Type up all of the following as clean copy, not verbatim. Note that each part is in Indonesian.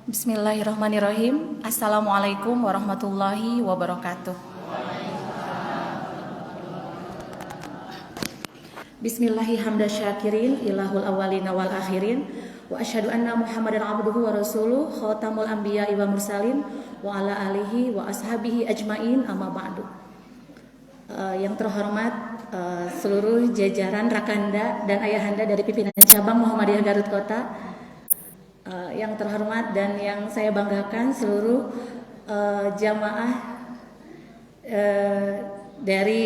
Bismillahirrahmanirrahim. Assalamualaikum warahmatullahi wabarakatuh. Bismillahi hamda syakirin ilahul awalina wal akhirin wa asyhadu anna Muhammadan abduhu wa rasuluh khatamul anbiya'i wa mursalin wa ala alihi wa ashabihi ajmain amma ba'du. Yang terhormat seluruh jajaran Rakanda dan ayahanda dari pimpinan cabang Muhammadiyah Garut Kota, yang terhormat dan yang saya banggakan seluruh jamaah dari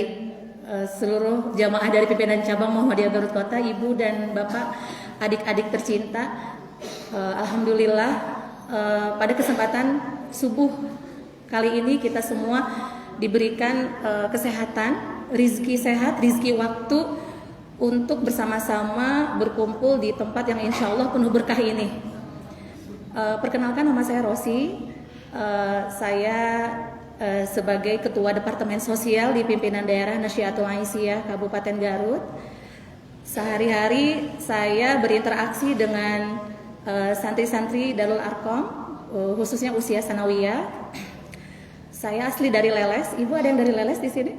seluruh jamaah dari pimpinan cabang Muhammadiyah Garut Kota, ibu dan bapak, adik-adik tercinta. Alhamdulillah pada kesempatan subuh kali ini kita semua diberikan kesehatan, rizki sehat, rizki waktu untuk bersama-sama berkumpul di tempat yang insya Allah penuh berkah ini. Perkenalkan, nama saya Rosi. Saya sebagai Ketua Departemen Sosial di Pimpinan Daerah Nasyiatul Aisyah Kabupaten Garut. Sehari-hari saya berinteraksi dengan santri-santri Darul Arkom, khususnya usia sanawiyah. Saya asli dari Leles. Ibu ada yang dari Leles di sini?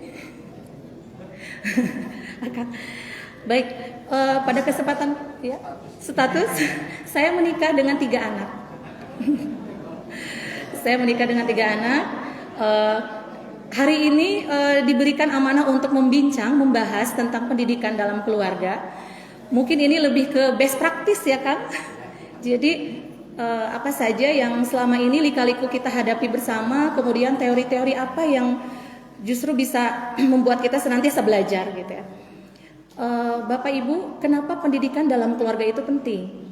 Baik, pada kesempatan ya, status saya menikah dengan 3 anak. Saya menikah dengan 3 anak. Hari ini diberikan amanah untuk membahas tentang pendidikan dalam keluarga. Mungkin ini lebih ke best practice ya Kang. Jadi apa saja yang selama ini lika-liku kita hadapi bersama, kemudian teori-teori apa yang justru bisa membuat kita senantiasa belajar gitu ya. Bapak Ibu, kenapa pendidikan dalam keluarga itu penting?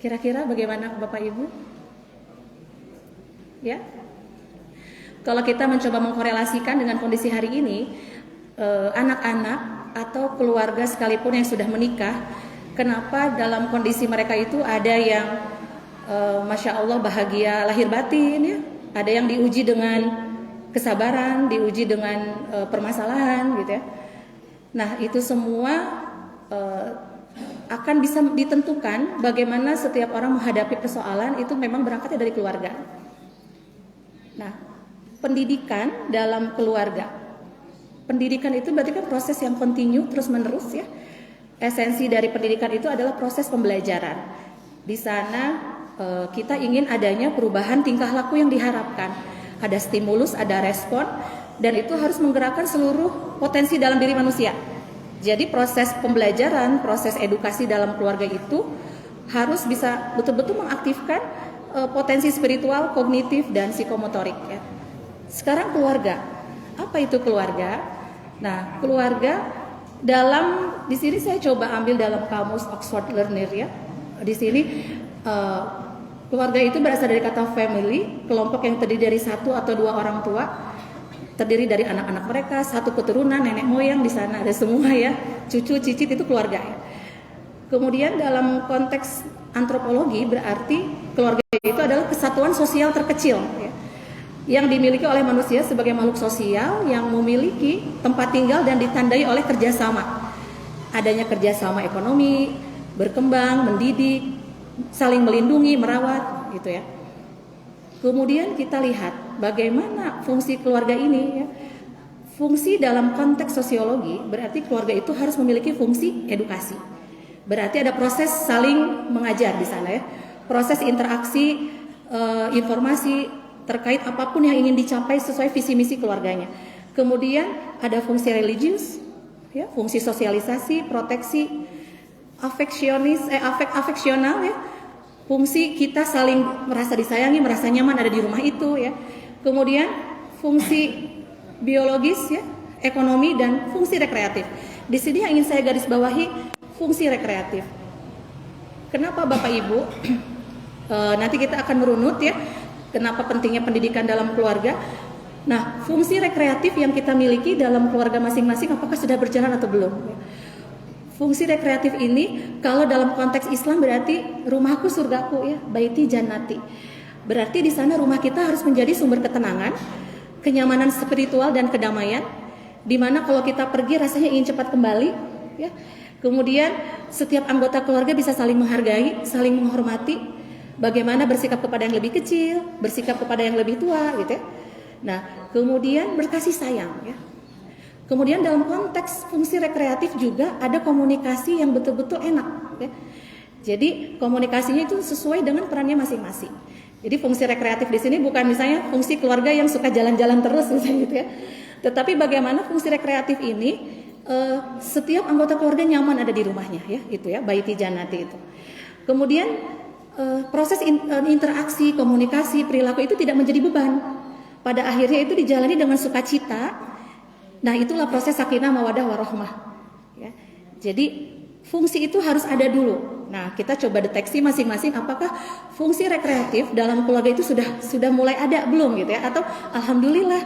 Kira-kira bagaimana Bapak Ibu? Ya, kalau kita mencoba mengkorelasikan dengan kondisi hari ini, anak-anak atau keluarga sekalipun yang sudah menikah, kenapa dalam kondisi mereka itu ada yang Masya Allah bahagia lahir batin ya, ada yang diuji dengan kesabaran, diuji dengan permasalahan gitu ya. Nah itu semua akan bisa ditentukan bagaimana setiap orang menghadapi persoalan itu memang berangkatnya dari keluarga. Nah, pendidikan dalam keluarga, pendidikan itu berarti kan proses yang kontinu terus menerus ya. Esensi dari pendidikan itu adalah proses pembelajaran. Di sana kita ingin adanya perubahan tingkah laku yang diharapkan. Ada stimulus, ada respon, dan itu harus menggerakkan seluruh potensi dalam diri manusia. Jadi proses pembelajaran, proses edukasi dalam keluarga itu harus bisa betul-betul mengaktifkan potensi spiritual, kognitif, dan psikomotorik ya. Sekarang keluarga, apa itu keluarga? Nah, keluarga di sini saya coba ambil dalam kamus Oxford Learner ya. Di sini keluarga itu berasal dari kata family, kelompok yang terdiri dari 1 atau 2 orang tua, terdiri dari anak-anak mereka, 1 keturunan, nenek moyang di sana ada semua ya, cucu, cicit, itu keluarga ya. Kemudian dalam konteks antropologi berarti keluarga itu adalah kesatuan sosial terkecil ya, yang dimiliki oleh manusia sebagai makhluk sosial yang memiliki tempat tinggal dan ditandai oleh kerjasama. Adanya kerjasama ekonomi, berkembang, mendidik, saling melindungi, merawat gitu ya. Kemudian kita lihat bagaimana fungsi keluarga ini ya. Fungsi dalam konteks sosiologi berarti keluarga itu harus memiliki fungsi edukasi. Berarti ada proses saling mengajar di sana ya. Proses interaksi informasi terkait apapun yang ingin dicapai sesuai visi misi keluarganya. Kemudian ada fungsi religius ya, fungsi sosialisasi, proteksi, afeksional ya. Fungsi kita saling merasa disayangi, merasa nyaman ada di rumah itu ya. Kemudian fungsi biologis ya, ekonomi, dan fungsi rekreatif. Di sini yang ingin saya garis bawahi fungsi rekreatif. Kenapa Bapak Ibu? Nanti kita akan merunut ya, kenapa pentingnya pendidikan dalam keluarga. Nah, fungsi rekreatif yang kita miliki dalam keluarga masing-masing apakah sudah berjalan atau belum? Fungsi rekreatif ini kalau dalam konteks Islam berarti rumahku surgaku ya, baiti jannati. Berarti di sana rumah kita harus menjadi sumber ketenangan, kenyamanan spiritual dan kedamaian, di mana kalau kita pergi rasanya ingin cepat kembali ya. Kemudian setiap anggota keluarga bisa saling menghargai, saling menghormati, bagaimana bersikap kepada yang lebih kecil, bersikap kepada yang lebih tua gitu ya. Nah, kemudian berkasih sayang ya. Kemudian dalam konteks fungsi rekreatif juga ada komunikasi yang betul-betul enak ya. Jadi komunikasinya itu sesuai dengan perannya masing-masing. Jadi fungsi rekreatif di sini bukan misalnya fungsi keluarga yang suka jalan-jalan terus misalnya gitu ya. Tetapi bagaimana fungsi rekreatif ini setiap anggota keluarga nyaman ada di rumahnya ya, itu ya, baiti janati itu. Kemudian proses interaksi, komunikasi, perilaku itu tidak menjadi beban. Pada akhirnya itu dijalani dengan sukacita. Nah, itulah proses sakinah mawadah warahmah. Ya. Jadi fungsi itu harus ada dulu. Nah, kita coba deteksi masing-masing apakah fungsi rekreatif dalam keluarga itu sudah mulai ada belum gitu ya, atau alhamdulillah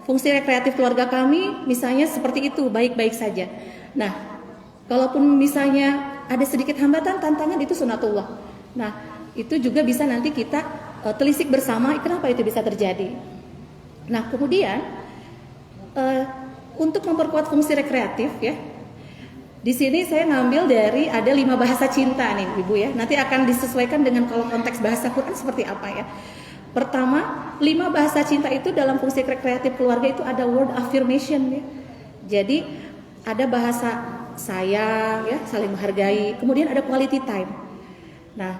fungsi rekreatif keluarga kami misalnya seperti itu, baik-baik saja. Nah, kalaupun misalnya ada sedikit hambatan, tantangan itu sunatullah. Nah, itu juga bisa nanti kita telisik bersama kenapa itu bisa terjadi. Nah, kemudian untuk memperkuat fungsi rekreatif ya, di sini saya ngambil dari ada 5 bahasa cinta nih Ibu ya. Nanti akan disesuaikan dengan kalau konteks bahasa Quran seperti apa ya. Pertama, 5 bahasa cinta itu dalam fungsi rekreatif keluarga itu ada word affirmation ya. Jadi ada bahasa sayang ya, saling menghargai. Kemudian ada quality time. Nah,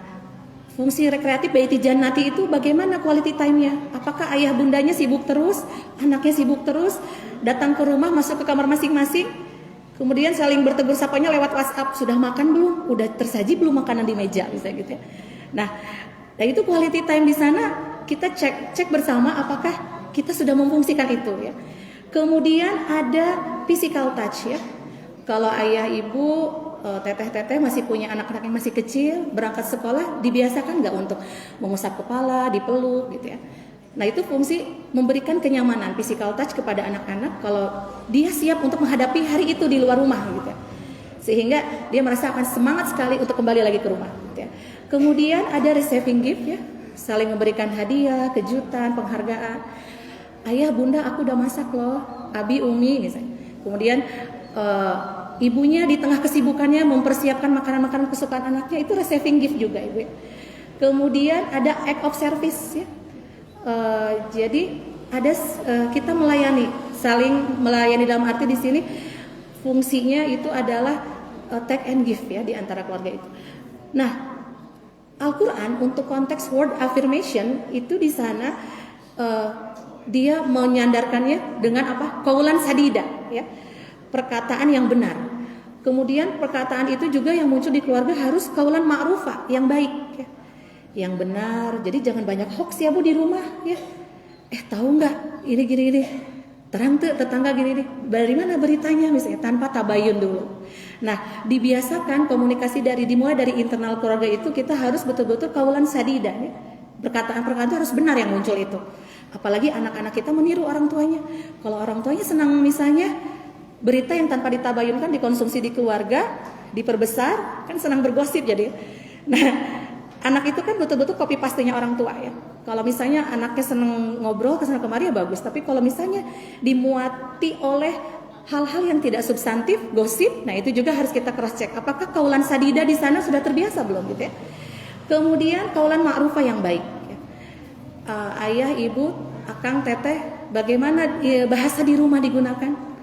fungsi rekreatif baiti jannati itu bagaimana quality time-nya? Apakah ayah bundanya sibuk terus, anaknya sibuk terus, datang ke rumah, masuk ke kamar masing-masing, kemudian saling bertegur sapanya lewat WhatsApp, sudah makan belum? Udah tersaji belum makanan di meja misalnya gitu ya. Nah, itu quality time di sana kita cek bersama apakah kita sudah memfungsikan itu ya. Kemudian ada physical touch ya. Kalau ayah ibu teteh-teteh masih punya anak-anak yang masih kecil berangkat sekolah, dibiasakan nggak untuk mengusap kepala, dipeluk gitu ya. Nah, itu fungsi memberikan kenyamanan physical touch kepada anak-anak kalau dia siap untuk menghadapi hari itu di luar rumah gitu ya. Sehingga dia merasa akan semangat sekali untuk kembali lagi ke rumah gitu ya. Kemudian ada receiving gift ya, saling memberikan hadiah, kejutan, penghargaan. Ayah, bunda, aku udah masak loh, abi, umi misalnya. Kemudian ibunya di tengah kesibukannya mempersiapkan makanan-makanan kesukaan anaknya, itu receiving gift juga Ibu. Kemudian ada act of service ya. Jadi ada kita melayani, saling melayani dalam arti di sini fungsinya itu adalah take and give ya di antara keluarga itu. Nah, Al-Quran untuk konteks word affirmation itu di sana dia menyandarkannya dengan apa? Qaulan sadida ya. Perkataan yang benar. Kemudian perkataan itu juga yang muncul di keluarga harus qaulan ma'rufah, yang baik ya. Yang benar. Jadi jangan banyak hoax ya Bu di rumah ya. Tahu nggak ini gini-gini. Terang tuh tetangga gini-gini. Dari mana beritanya misalnya tanpa tabayun dulu. Nah, dibiasakan komunikasi dimulai dari internal keluarga itu kita harus betul-betul qaulan sadida ya. Perkataan-perkataan itu harus benar yang muncul itu. Apalagi anak-anak kita meniru orang tuanya. Kalau orang tuanya senang misalnya berita yang tanpa ditabayunkan dikonsumsi di keluarga, diperbesar, kan senang bergosip jadi. Nah, anak itu kan betul-betul copy paste-nya orang tua ya. Kalau misalnya anaknya senang ngobrol kesana kemari ya bagus, tapi kalau misalnya dimuati oleh hal-hal yang tidak substantif, gosip, nah itu juga harus kita cross check. Apakah qaulan sadida di sana sudah terbiasa belum gitu ya? Kemudian qaulan ma'rufah yang baik ya. Ayah, ibu, akang, teteh, bagaimana bahasa di rumah digunakan?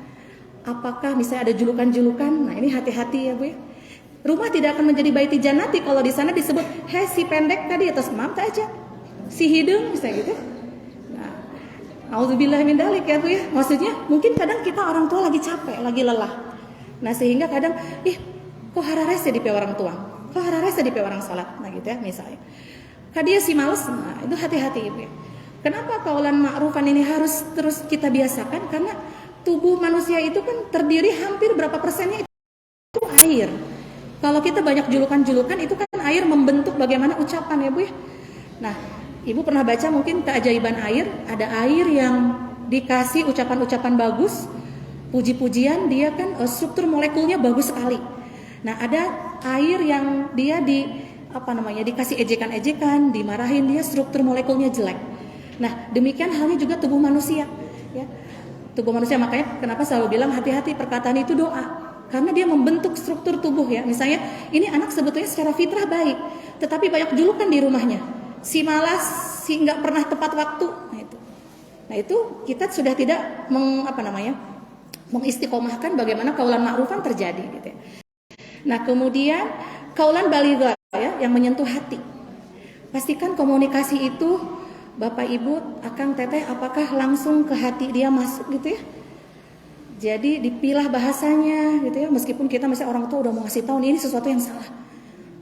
Apakah misalnya ada julukan-julukan? Nah, ini hati-hati ya Bu ya. Rumah tidak akan menjadi baiti jannati kalau di sana disebut, "Hei si pendek tadi atas mamta aja." Si hidung misalnya gitu. Nah, auzubillah min dalik ya Bu ya. Maksudnya mungkin kadang kita orang tua lagi capek, lagi lelah. Nah, sehingga kadang kok hararese di pe orang tua. Kok hararese di pe orang salat. Nah, gitu ya misalnya. Kadia si males. Nah, itu hati-hati Ibu ya. Kenapa qaulan ma'rufan ini harus terus kita biasakan? Karena tubuh manusia itu kan terdiri hampir berapa persennya itu air. Kalau kita banyak julukan-julukan itu kan air membentuk bagaimana ucapan ya Bu ya. Nah, Ibu pernah baca mungkin keajaiban air. Ada air yang dikasih ucapan-ucapan bagus, puji-pujian, dia kan struktur molekulnya bagus sekali. Nah, ada air yang dia dikasih ejekan-ejekan, dimarahin, dia struktur molekulnya jelek. Nah, demikian halnya juga tubuh manusia ya. Tubuh manusia, makanya kenapa selalu bilang hati-hati perkataan itu doa, karena dia membentuk struktur tubuh ya. Misalnya ini anak sebetulnya secara fitrah baik, tetapi banyak julukan di rumahnya. si malas, si nggak pernah tepat waktu. Nah itu kita sudah tidak mengistiqomahkan bagaimana qaulan ma'rufan terjadi gitu ya. Nah kemudian qaulan baligha ya, yang menyentuh hati. Pastikan komunikasi itu Bapak Ibu, Akang, Teteh, apakah langsung ke hati dia masuk gitu ya. Jadi dipilah bahasanya gitu ya, meskipun kita misalnya orang tua udah mau ngasih tahu ini sesuatu yang salah,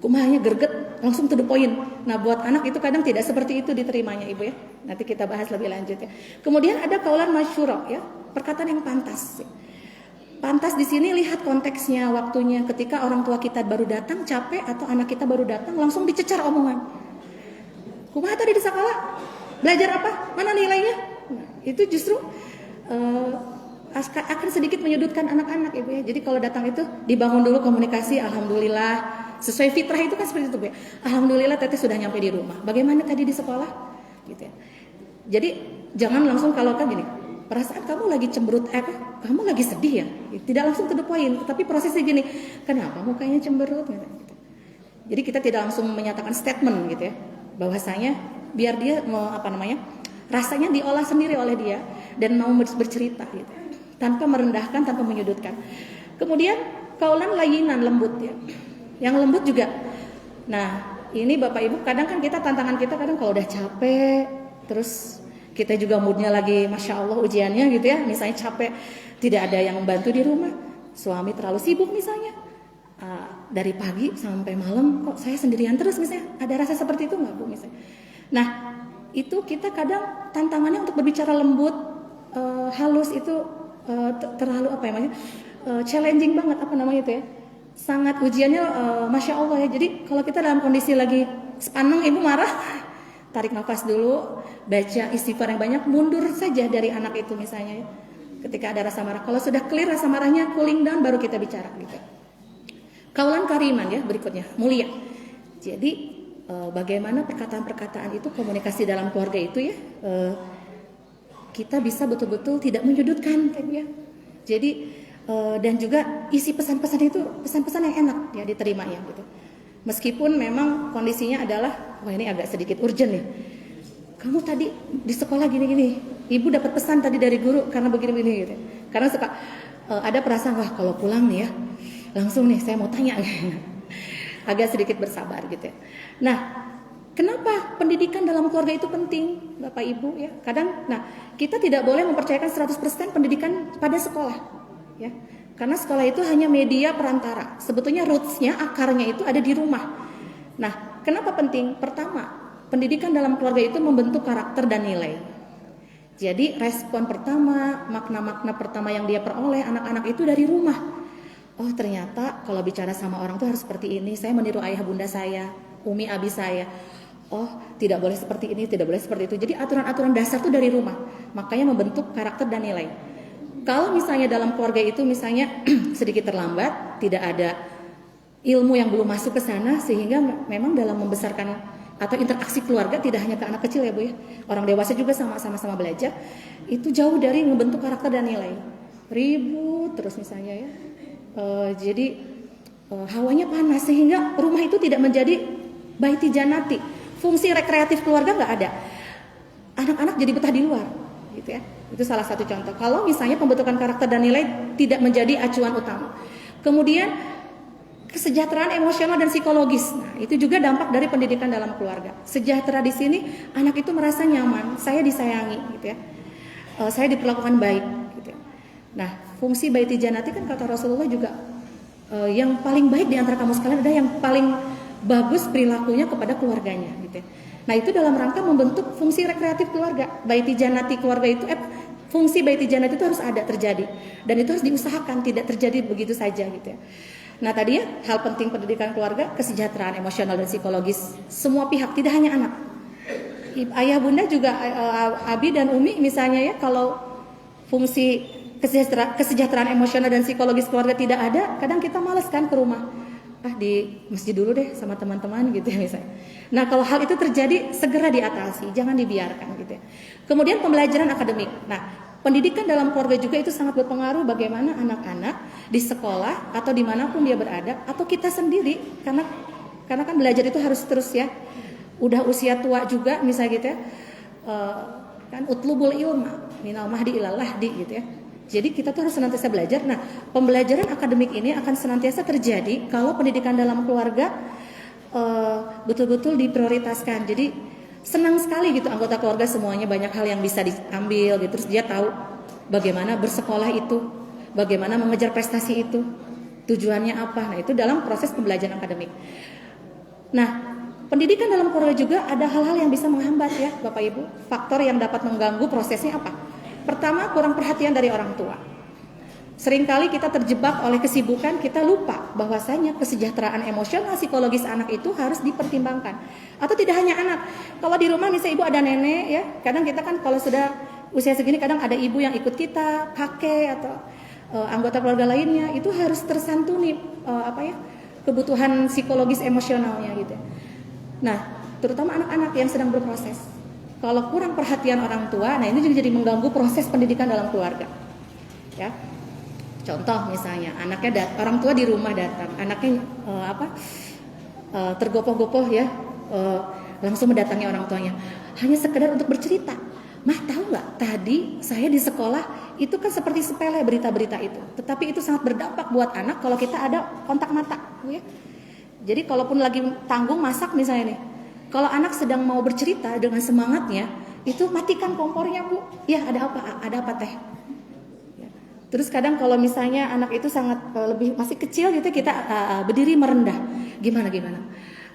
kumahnya gerget, langsung to the point. Nah buat anak itu kadang tidak seperti itu diterimanya Ibu ya. Nanti kita bahas lebih lanjut ya. Kemudian ada qaulan masyura ya, perkataan yang pantas. Pantas di sini lihat konteksnya, waktunya. Ketika orang tua kita baru datang capek atau anak kita baru datang langsung dicecar omongan. Kumaha tadi di sekolah? Belajar apa? Mana nilainya? Nah, itu justru akan sedikit menyudutkan anak-anak Ibu ya. Jadi kalau datang itu dibangun dulu komunikasi, alhamdulillah. Sesuai fitrah itu kan seperti itu Bu ya. Alhamdulillah Teteh sudah nyampe di rumah. Bagaimana tadi di sekolah? Gitu ya. Jadi jangan langsung kalau kan gini, perasaan kamu lagi cemberut kamu lagi sedih ya? Tidak langsung to the point, tapi prosesnya gini, kenapa mukanya cemberut gitu. Jadi kita tidak langsung menyatakan statement gitu ya. Bahwasanya biar dia rasanya diolah sendiri oleh dia dan mau bercerita gitu. Tanpa merendahkan, tanpa menyudutkan. Kemudian qaulan layyinan, lembut ya. Yang lembut juga. Nah, ini Bapak Ibu kadang kan tantangan kita kadang kalau udah capek, terus kita juga moodnya lagi Masya Allah ujiannya gitu ya. Misalnya capek, tidak ada yang membantu di rumah. Suami terlalu sibuk misalnya. Dari pagi sampai malam kok saya sendirian terus misalnya. Ada rasa seperti itu nggak Bu misalnya? Nah, itu kita kadang tantangannya untuk berbicara lembut, halus itu terlalu challenging banget itu ya. Sangat ujiannya Masya Allah ya. Jadi kalau kita dalam kondisi lagi sepaneng Ibu marah, tarik nafas dulu, baca istighfar yang banyak, mundur saja dari anak itu misalnya ya. Ketika ada rasa marah, kalau sudah clear rasa marahnya, cooling down, baru kita bicara gitu. Qaulan kariman ya, berikutnya mulia. Jadi bagaimana perkataan-perkataan itu, komunikasi dalam keluarga itu ya, kita bisa betul-betul tidak menyudutkan ya. Jadi dan juga isi pesan-pesan itu pesan-pesan yang enak ya diterima ya gitu. Meskipun memang kondisinya adalah wah ini agak sedikit urgent nih. Kamu tadi di sekolah gini-gini, Ibu dapat pesan tadi dari guru karena begini-begini gitu. Karena suka ada perasaan wah kalau pulang nih ya, langsung nih saya mau tanya. Agak sedikit bersabar gitu ya. Nah, kenapa pendidikan dalam keluarga itu penting, Bapak Ibu ya? Kadang kita tidak boleh mempercayakan 100% pendidikan pada sekolah ya. Karena sekolah itu hanya media perantara. Sebetulnya roots-nya, akarnya itu ada di rumah. Nah, kenapa penting? Pertama, pendidikan dalam keluarga itu membentuk karakter dan nilai. Jadi respon pertama, makna-makna pertama yang dia peroleh anak-anak itu dari rumah. Oh ternyata kalau bicara sama orang tuh harus seperti ini. Saya meniru ayah bunda saya, umi abi saya. Oh tidak boleh seperti ini, tidak boleh seperti itu. Jadi aturan-aturan dasar tuh dari rumah. Makanya membentuk karakter dan nilai. Kalau misalnya dalam keluarga itu misalnya sedikit terlambat, tidak ada ilmu yang belum masuk ke sana, sehingga memang dalam membesarkan atau interaksi keluarga tidak hanya ke anak kecil ya Bu ya. Orang dewasa juga sama-sama belajar. Itu jauh dari membentuk karakter dan nilai. Ribut terus misalnya ya. Jadi hawanya panas sehingga rumah itu tidak menjadi baiti janati. Fungsi rekreatif keluarga nggak ada. Anak-anak jadi betah di luar, gitu ya. Itu salah satu contoh. Kalau misalnya pembentukan karakter dan nilai tidak menjadi acuan utama. Kemudian kesejahteraan emosional dan psikologis. Nah, itu juga dampak dari pendidikan dalam keluarga. Sejahtera di sini anak itu merasa nyaman, saya disayangi, gitu ya. Saya diperlakukan baik, gitu ya. Nah, fungsi baiti janati kan kata Rasulullah juga yang paling baik di antara kamu sekalian adalah yang paling bagus perilakunya kepada keluarganya gitu ya. Nah, itu dalam rangka membentuk fungsi rekreatif keluarga. Baiti janati keluarga itu fungsi baiti janati itu harus ada terjadi dan itu harus diusahakan tidak terjadi begitu saja gitu ya. Nah, tadi ya hal penting pendidikan keluarga, kesejahteraan emosional dan psikologis semua pihak, tidak hanya anak. Ayah bunda juga abi dan umi misalnya ya, kalau fungsi kesejahteraan emosional dan psikologis keluarga tidak ada, kadang kita malas kan ke rumah. Di masjid dulu deh sama teman-teman gitu ya misalnya. Nah, kalau hal itu terjadi segera diatasi, jangan dibiarkan gitu ya. Kemudian pembelajaran akademik. Nah, pendidikan dalam keluarga juga itu sangat berpengaruh bagaimana anak-anak di sekolah atau dimanapun dia berada atau kita sendiri karena kan belajar itu harus terus ya. udah usia tua juga misalnya gitu ya, kan utlubul ilma minal mahdi ilal lahdi gitu ya. Jadi kita tuh harus senantiasa belajar. Nah, pembelajaran akademik ini akan senantiasa terjadi kalau pendidikan dalam keluarga betul-betul diprioritaskan. Jadi senang sekali gitu anggota keluarga semuanya banyak hal yang bisa diambil gitu. Terus dia tahu bagaimana bersekolah itu, bagaimana mengejar prestasi itu, tujuannya apa. Nah, itu dalam proses pembelajaran akademik. Nah, pendidikan dalam keluarga juga ada hal-hal yang bisa menghambat ya Bapak Ibu. Faktor yang dapat mengganggu prosesnya apa? Pertama, kurang perhatian dari orang tua. Seringkali kita terjebak oleh kesibukan, kita lupa bahwasanya kesejahteraan emosional psikologis anak itu harus dipertimbangkan. Atau tidak hanya anak. Kalau di rumah misalnya ibu ada nenek ya, kadang kita kan kalau sudah usia segini kadang ada ibu yang ikut kita, kakek atau anggota keluarga lainnya, itu harus tersantuni kebutuhan psikologis emosionalnya gitu. Nah, terutama anak-anak yang sedang berproses. Kalau kurang perhatian orang tua, nah ini juga jadi mengganggu proses pendidikan dalam keluarga. Ya, contoh misalnya orang tua di rumah datang, anaknya tergopoh-gopoh ya, langsung mendatangi orang tuanya, hanya sekedar untuk bercerita. Mah tahu nggak? Tadi saya di sekolah itu kan seperti sepele berita-berita itu, tetapi itu sangat berdampak buat anak kalau kita ada kontak mata. Ya. Jadi kalaupun lagi tanggung masak misalnya nih. Kalau anak sedang mau bercerita dengan semangatnya, itu matikan kompornya Bu. Ya ada apa? Ada apa teh? Ya. Terus kadang kalau misalnya anak itu sangat lebih masih kecil gitu, kita berdiri merendah. Gimana?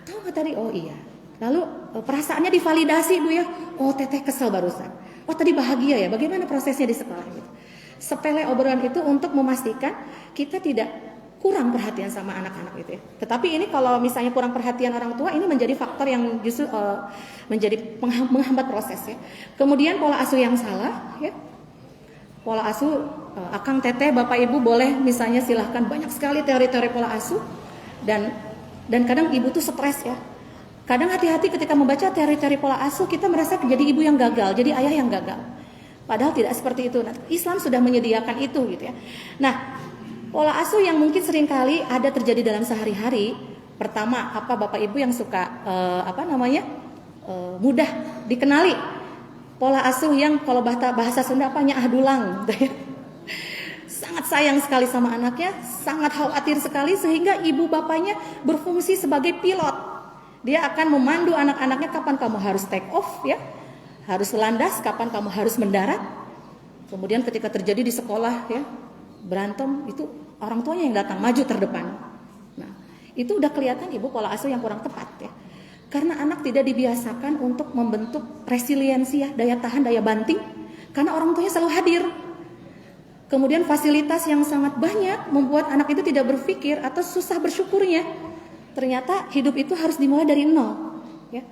Tahu nggak tadi? Oh iya. Lalu perasaannya divalidasi Bu ya. Oh teteh kesel barusan. Oh tadi bahagia ya. Bagaimana prosesnya di sekolah gitu? Sepele obrolan itu untuk memastikan kita tidak kurang perhatian sama anak-anak itu ya. Tetapi ini kalau misalnya kurang perhatian orang tua, ini menjadi faktor yang justru menjadi menghambat proses ya. Kemudian pola asuh yang salah ya. Pola asuh Akang Teteh Bapak Ibu boleh misalnya silahkan, banyak sekali teori-teori pola asuh dan kadang ibu tuh stres ya. Kadang hati-hati ketika membaca teori-teori pola asuh, kita merasa jadi ibu yang gagal, jadi ayah yang gagal. Padahal tidak seperti itu. Nah, Islam sudah menyediakan itu gitu ya. Nah, pola asuh yang mungkin seringkali ada terjadi dalam sehari-hari. Pertama, apa Bapak Ibu yang suka mudah dikenali. Pola asuh yang kalau bahasa Sunda nyaah-dulang gitu ya. Sangat sayang sekali sama anaknya, sangat khawatir sekali sehingga ibu bapaknya berfungsi sebagai pilot. Dia akan memandu anak-anaknya kapan kamu harus take off ya. Harus landas, kapan kamu harus mendarat. Kemudian ketika terjadi di sekolah ya, berantem, itu orang tuanya yang datang maju terdepan. Nah, itu udah kelihatan ibu pola asuh yang kurang tepat ya. Karena anak tidak dibiasakan untuk membentuk resiliensi ya, daya tahan, daya banting, karena orang tuanya selalu hadir. Kemudian fasilitas yang sangat banyak membuat anak itu tidak berpikir atau susah bersyukurnya. Ternyata hidup itu harus dimulai dari nol ya.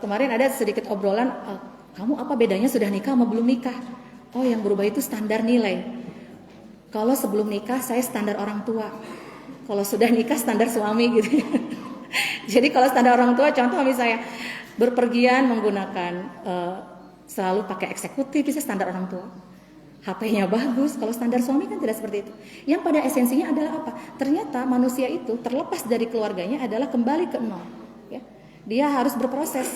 Kemarin ada sedikit obrolan, kamu apa bedanya sudah nikah sama belum nikah? Oh, yang berubah itu standar nilai. Kalau sebelum nikah saya standar orang tua, kalau sudah nikah standar suami gitu. Jadi kalau standar orang tua, contoh misalnya berpergian menggunakan selalu pakai eksekutif, bisa standar orang tua. HP-nya bagus, kalau standar suami kan tidak seperti itu. Yang pada esensinya adalah apa? Ternyata manusia itu terlepas dari keluarganya adalah kembali ke nol. Ya. Dia harus berproses,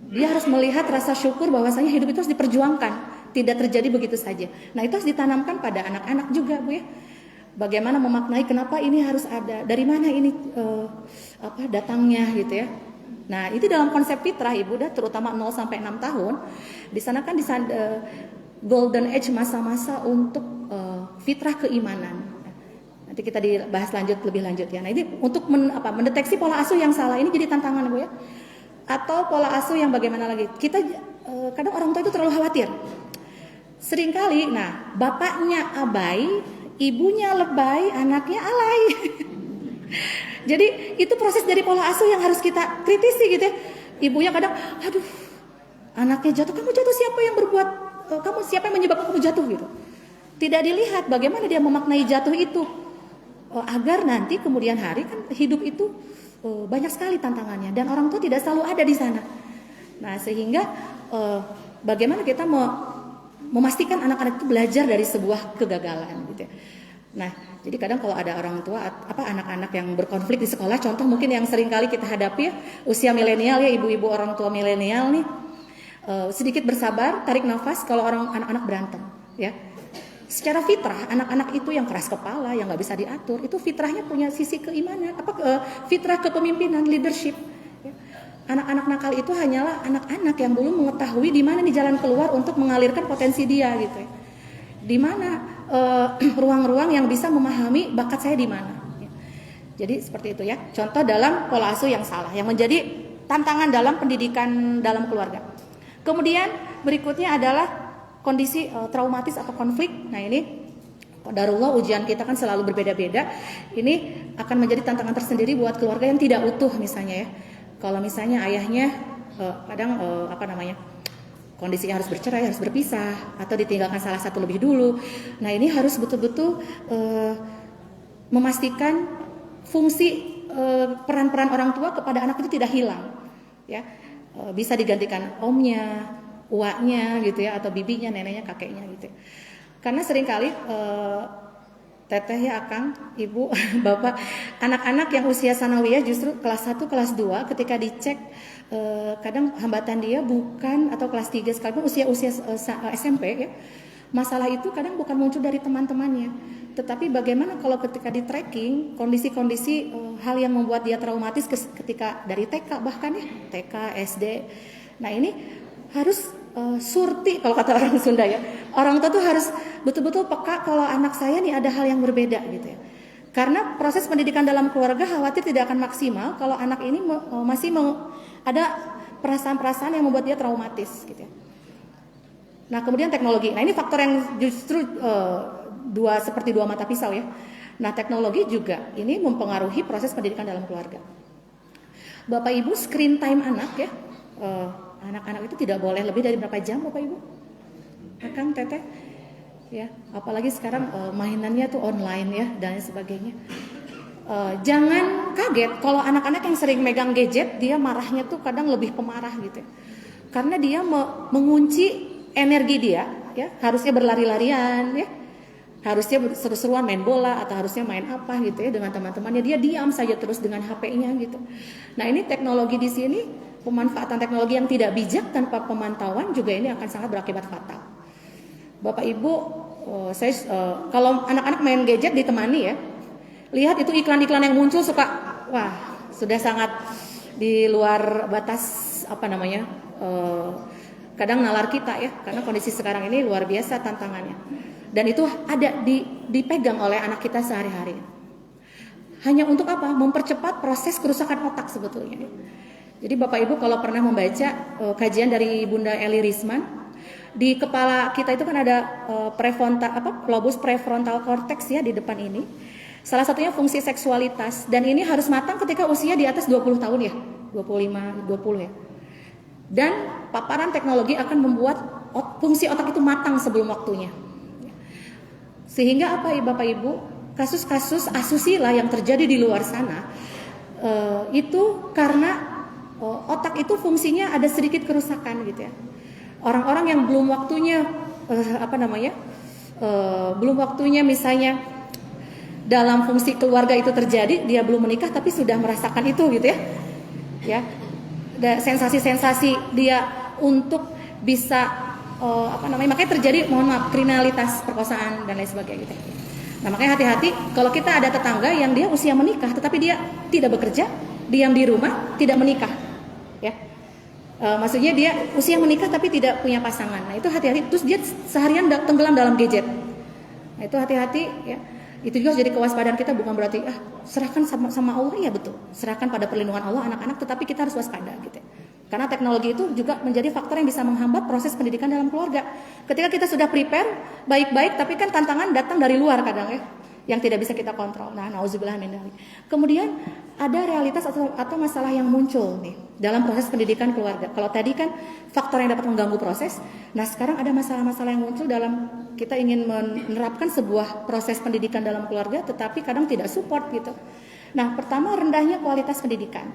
dia harus melihat rasa syukur bahwasanya hidup itu harus diperjuangkan. Tidak terjadi begitu saja. Nah itu harus ditanamkan pada anak-anak juga Bu ya. Bagaimana memaknai kenapa ini harus ada, dari mana ini datangnya gitu ya. Nah itu dalam konsep fitrah Ibu dah, terutama 0 sampai 6 tahun. Di sana kan golden age, masa-masa untuk fitrah keimanan. Nanti kita dibahas lebih lanjut ya. Nah ini untuk mendeteksi pola asuh yang salah ini jadi tantangan Bu ya. Atau pola asuh yang bagaimana lagi? Kita kadang orang tua itu terlalu khawatir. Seringkali, bapaknya abai, ibunya lebay, anaknya alay. Jadi itu proses dari pola asuh yang harus kita kritisi gitu ya. Ibunya kadang, aduh, anaknya jatuh, kamu jatuh siapa yang berbuat, siapa yang menyebabkan kamu jatuh gitu. Tidak dilihat bagaimana dia memaknai jatuh itu, agar nanti kemudian hari kan hidup itu banyak sekali tantangannya dan orang tua tidak selalu ada di sana. Nah sehingga bagaimana kita memastikan anak-anak itu belajar dari sebuah kegagalan gitu ya. Nah, jadi kadang kalau ada orang tua anak-anak yang berkonflik di sekolah, contoh mungkin yang sering kali kita hadapi ya, usia milenial ya, ibu-ibu orang tua milenial nih, sedikit bersabar, tarik nafas kalau anak-anak berantem, ya. Secara fitrah, anak-anak itu yang keras kepala, yang nggak bisa diatur, itu fitrahnya punya sisi keimanan, fitrah kepemimpinan, leadership. Ya. Anak-anak nakal itu hanyalah anak-anak yang belum mengetahui di mana nih jalan keluar untuk mengalirkan potensi dia, gitu ya. Di mana ruang-ruang yang bisa memahami bakat saya di mana. Jadi seperti itu ya. Contoh dalam pola asuh yang salah, yang menjadi tantangan dalam pendidikan dalam keluarga. Kemudian berikutnya adalah kondisi traumatis atau konflik. Nah ini qadarullah, ujian kita kan selalu berbeda-beda. Ini akan menjadi tantangan tersendiri buat keluarga yang tidak utuh misalnya ya. Kalau misalnya ayahnya kadang kondisinya harus bercerai, harus berpisah, atau ditinggalkan salah satu lebih dulu. Nah ini harus betul-betul memastikan fungsi peran-peran orang tua kepada anak itu tidak hilang, ya. Bisa digantikan omnya, uaknya gitu ya, atau bibinya, neneknya, kakeknya gitu. Karena seringkali teteh ya, akang, ibu, bapak, anak-anak yang usia sanawiyah justru kelas 1, kelas 2 ketika dicek kadang hambatan dia bukan, atau kelas 3 sekalipun usia SMP ya. Masalah itu kadang bukan muncul dari teman-temannya, tetapi bagaimana kalau ketika di tracking kondisi-kondisi hal yang membuat dia traumatis ketika dari TK bahkan ya, TK, SD. Nah ini harus surti kalau kata orang Sunda ya. Orang tua tuh harus betul-betul peka kalau anak saya nih ada hal yang berbeda gitu ya. Karena proses pendidikan dalam keluarga khawatir tidak akan maksimal kalau anak ini masih ada perasaan-perasaan yang membuat dia traumatis gitu ya. Nah kemudian teknologi. Nah ini faktor yang justru seperti dua mata pisau ya. Nah teknologi juga ini mempengaruhi proses pendidikan dalam keluarga. Bapak Ibu, screen time anak ya. Anak-anak itu tidak boleh lebih dari berapa jam Bapak Ibu? Akang, teteh? Ya, apalagi sekarang mainannya tuh online ya dan sebagainya. Jangan kaget kalau anak-anak yang sering megang gadget, dia marahnya tuh kadang lebih pemarah gitu. Karena dia mengunci energi dia, ya, harusnya berlari-larian ya. Harusnya seru-seruan main bola atau harusnya main apa gitu ya dengan teman-temannya, dia diam saja terus dengan HP-nya gitu. Nah, ini teknologi di sini, pemanfaatan teknologi yang tidak bijak tanpa pemantauan juga ini akan sangat berakibat fatal. Bapak Ibu, kalau anak-anak main gadget ditemani ya, lihat itu iklan-iklan yang muncul suka, wah sudah sangat di luar batas kadang nalar kita ya, karena kondisi sekarang ini luar biasa tantangannya, dan itu ada dipegang oleh anak kita sehari-hari. Hanya untuk apa? Mempercepat proses kerusakan otak sebetulnya. Jadi Bapak Ibu kalau pernah membaca kajian dari Bunda Eli Risman, di kepala kita itu kan ada lobus prefrontal cortex ya di depan ini. Salah satunya fungsi seksualitas, dan ini harus matang ketika usia di atas 20 tahun ya, 25, 20 ya. Dan paparan teknologi akan membuat fungsi otak itu matang sebelum waktunya. Sehingga apa ya Bapak Ibu, kasus-kasus asusila yang terjadi di luar sana itu karena otak itu fungsinya ada sedikit kerusakan gitu ya. Orang-orang yang belum waktunya belum waktunya misalnya dalam fungsi keluarga itu terjadi, dia belum menikah tapi sudah merasakan itu gitu ya. Ya. Sensasi-sensasi dia untuk bisa makanya terjadi kriminalitas, perkosaan dan lain sebagainya gitu. Nah, makanya hati-hati kalau kita ada tetangga yang dia usia menikah tetapi dia tidak bekerja, diam di rumah, tidak menikah. Ya. Maksudnya dia usia menikah tapi tidak punya pasangan. Nah, itu hati-hati. Terus dia seharian tenggelam dalam gadget. Nah, itu hati-hati ya. Itu juga jadi kewaspadaan kita, bukan berarti serahkan sama Allah, ya betul. Serahkan pada perlindungan Allah anak-anak, tetapi kita harus waspada gitu. Karena teknologi itu juga menjadi faktor yang bisa menghambat proses pendidikan dalam keluarga. Ketika kita sudah prepare baik-baik, tapi kan tantangan datang dari luar kadang ya, yang tidak bisa kita kontrol. Nah, nauzubillah min dzalik. Kemudian ada realitas atau masalah yang muncul nih dalam proses pendidikan keluarga. Kalau tadi kan faktor yang dapat mengganggu proses, nah sekarang ada masalah-masalah yang muncul dalam kita ingin menerapkan sebuah proses pendidikan dalam keluarga, tetapi kadang tidak support gitu. Nah, pertama rendahnya kualitas pendidikan.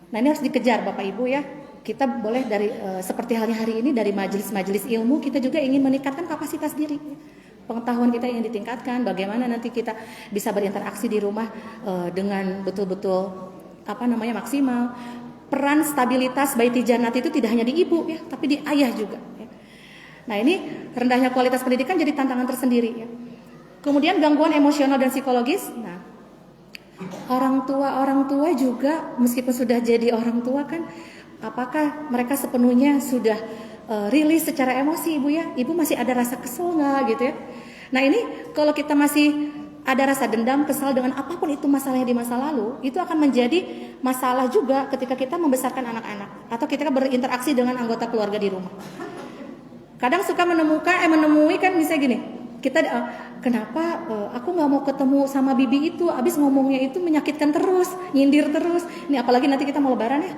Nah, ini harus dikejar Bapak Ibu ya. Kita boleh dari seperti halnya hari ini dari majelis-majelis ilmu, kita juga ingin meningkatkan kapasitas diri. pengetahuan kita yang ditingkatkan, bagaimana nanti kita bisa berinteraksi di rumah dengan betul-betul maksimal. Peran stabilitas baiti jannati itu tidak hanya di ibu ya, tapi di ayah juga ya. Nah, ini rendahnya kualitas pendidikan jadi tantangan tersendiri ya. Kemudian gangguan emosional dan psikologis. Nah, orang tua juga meskipun sudah jadi orang tua kan, apakah mereka sepenuhnya sudah rilis secara emosi ibu ya? Ibu masih ada rasa kesel nggak gitu ya? Nah, ini kalau kita masih ada rasa dendam, kesal dengan apapun itu masalahnya di masa lalu, itu akan menjadi masalah juga ketika kita membesarkan anak-anak atau kita berinteraksi dengan anggota keluarga di rumah. Kadang suka menemui kan misalnya gini, kita kenapa aku nggak mau ketemu sama bibi itu, abis ngomongnya itu menyakitkan terus, nyindir terus. Ini apalagi nanti kita mau lebaran ya,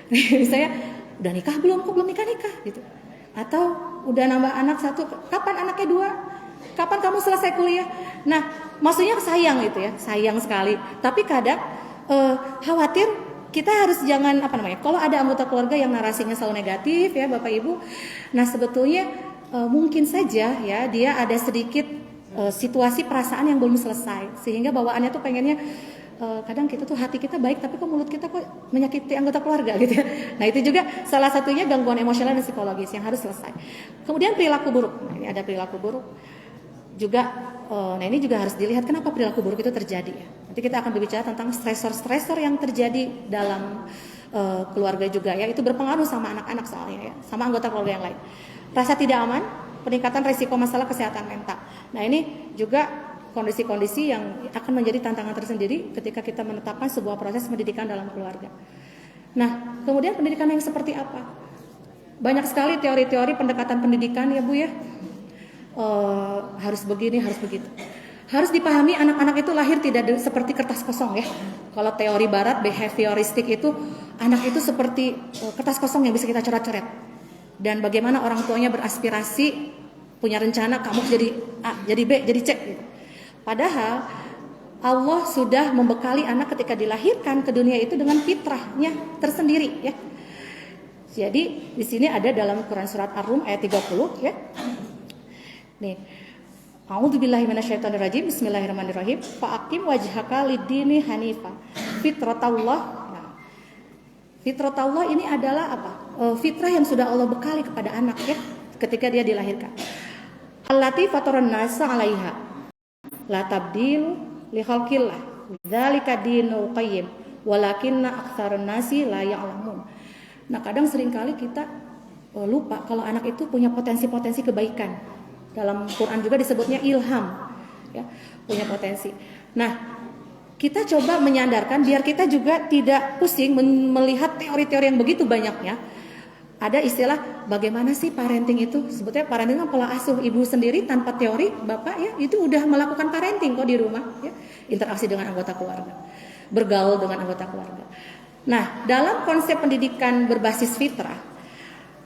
misalnya udah nikah belum, kok belum nikah gitu, atau udah nambah anak satu, kapan anaknya 2, kapan kamu selesai kuliah. Nah, maksudnya sayang gitu ya, sayang sekali. Tapi kadang khawatir kita harus jangan kalau ada anggota keluarga yang narasinya selalu negatif ya Bapak Ibu. Nah, sebetulnya mungkin saja ya dia ada sedikit situasi perasaan yang belum selesai, sehingga bawaannya tuh pengennya kadang kita tuh hati kita baik tapi kok mulut kita kok menyakiti anggota keluarga gitu ya. Nah, itu juga salah satunya gangguan emosional dan psikologis yang harus selesai. Kemudian perilaku buruk. Nah, ini ada perilaku buruk juga. Nah, ini juga harus dilihat kenapa perilaku buruk itu terjadi ya. Nanti kita akan berbicara tentang stresor yang terjadi dalam keluarga juga ya. Itu berpengaruh sama anak-anak soalnya ya, sama anggota keluarga yang lain. Rasa tidak aman, peningkatan risiko masalah kesehatan mental. Nah, ini juga kondisi-kondisi yang akan menjadi tantangan tersendiri ketika kita menetapkan sebuah proses pendidikan dalam keluarga. Nah, kemudian pendidikan yang seperti apa? Banyak sekali teori-teori pendekatan pendidikan ya Bu ya. Harus begini, harus begitu. Harus dipahami anak-anak itu lahir tidak seperti kertas kosong ya. Kalau teori barat behavioristik itu anak itu seperti kertas kosong yang bisa kita coret-coret. Dan bagaimana orang tuanya beraspirasi, punya rencana kamu jadi A, jadi B, jadi C gitu. Padahal Allah sudah membekali anak ketika dilahirkan ke dunia itu dengan fitrahnya tersendiri ya. Jadi di sini ada dalam Quran surat Ar-Rum ayat 30 ya. Nih. A'udzubillahi minasyaitonirrajim. Bismillahirrahmanirrahim. Fa'aqim wajhaka lid-dini hanifa. Fitratallah. Nah, fitratallah ini adalah apa? Fitrah yang sudah Allah bekali kepada anak ya ketika dia dilahirkan. Allati fataran nasa 'alaiha. La tabdilu li khalqillah. Dzalika dinul qayyim. Walakinna aktsarun nasi la ya'lamun. Nah, kadang seringkali kita lupa kalau anak itu punya potensi-potensi kebaikan. Dalam Quran juga disebutnya ilham, ya, punya potensi. Nah, kita coba menyandarkan biar kita juga tidak pusing melihat teori-teori yang begitu banyaknya. Ada istilah bagaimana sih parenting itu? Sebetulnya parenting kan pola asuh. Ibu sendiri tanpa teori, bapak ya itu udah melakukan parenting kok di rumah, ya, interaksi dengan anggota keluarga, bergaul dengan anggota keluarga. Nah, dalam konsep pendidikan berbasis fitrah,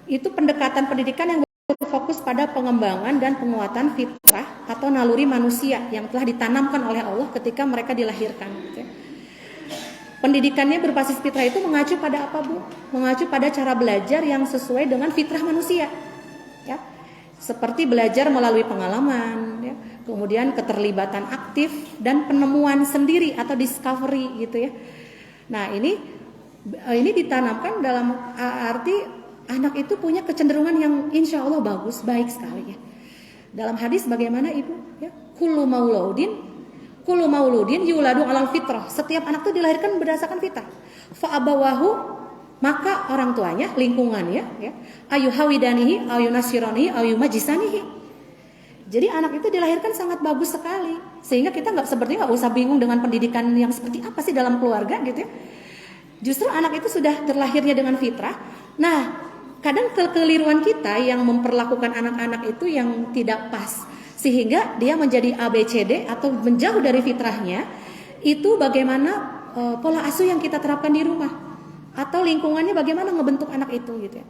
itu pendekatan pendidikan yang fokus pada pengembangan dan penguatan fitrah atau naluri manusia yang telah ditanamkan oleh Allah ketika mereka dilahirkan. Pendidikannya berbasis fitrah itu mengacu pada apa Bu? Mengacu pada cara belajar yang sesuai dengan fitrah manusia. Ya. Seperti belajar melalui pengalaman, ya. Kemudian keterlibatan aktif dan penemuan sendiri atau discovery gitu ya. Nah, ini ditanamkan dalam arti anak itu punya kecenderungan yang insya Allah bagus, baik sekali ya. Dalam hadis bagaimana Ibu? Ya, kullu mauludin yuladu alal fitrah. Setiap anak itu dilahirkan berdasarkan fitrah. Fa abawahu, maka orang tuanya, lingkungannya, ya, ayu hawidanihi, ayu nasiranihi, ayu majisanihi. Jadi anak itu dilahirkan sangat bagus sekali, sehingga kita sepertinya nggak usah bingung dengan pendidikan yang seperti apa sih dalam keluarga gitu ya. Justru anak itu sudah terlahirnya dengan fitrah. Nah, kadang kekeliruan kita yang memperlakukan anak-anak itu yang tidak pas, sehingga dia menjadi ABCD atau menjauh dari fitrahnya. Itu bagaimana pola asuh yang kita terapkan di rumah atau lingkungannya bagaimana ngebentuk anak itu gitu ya.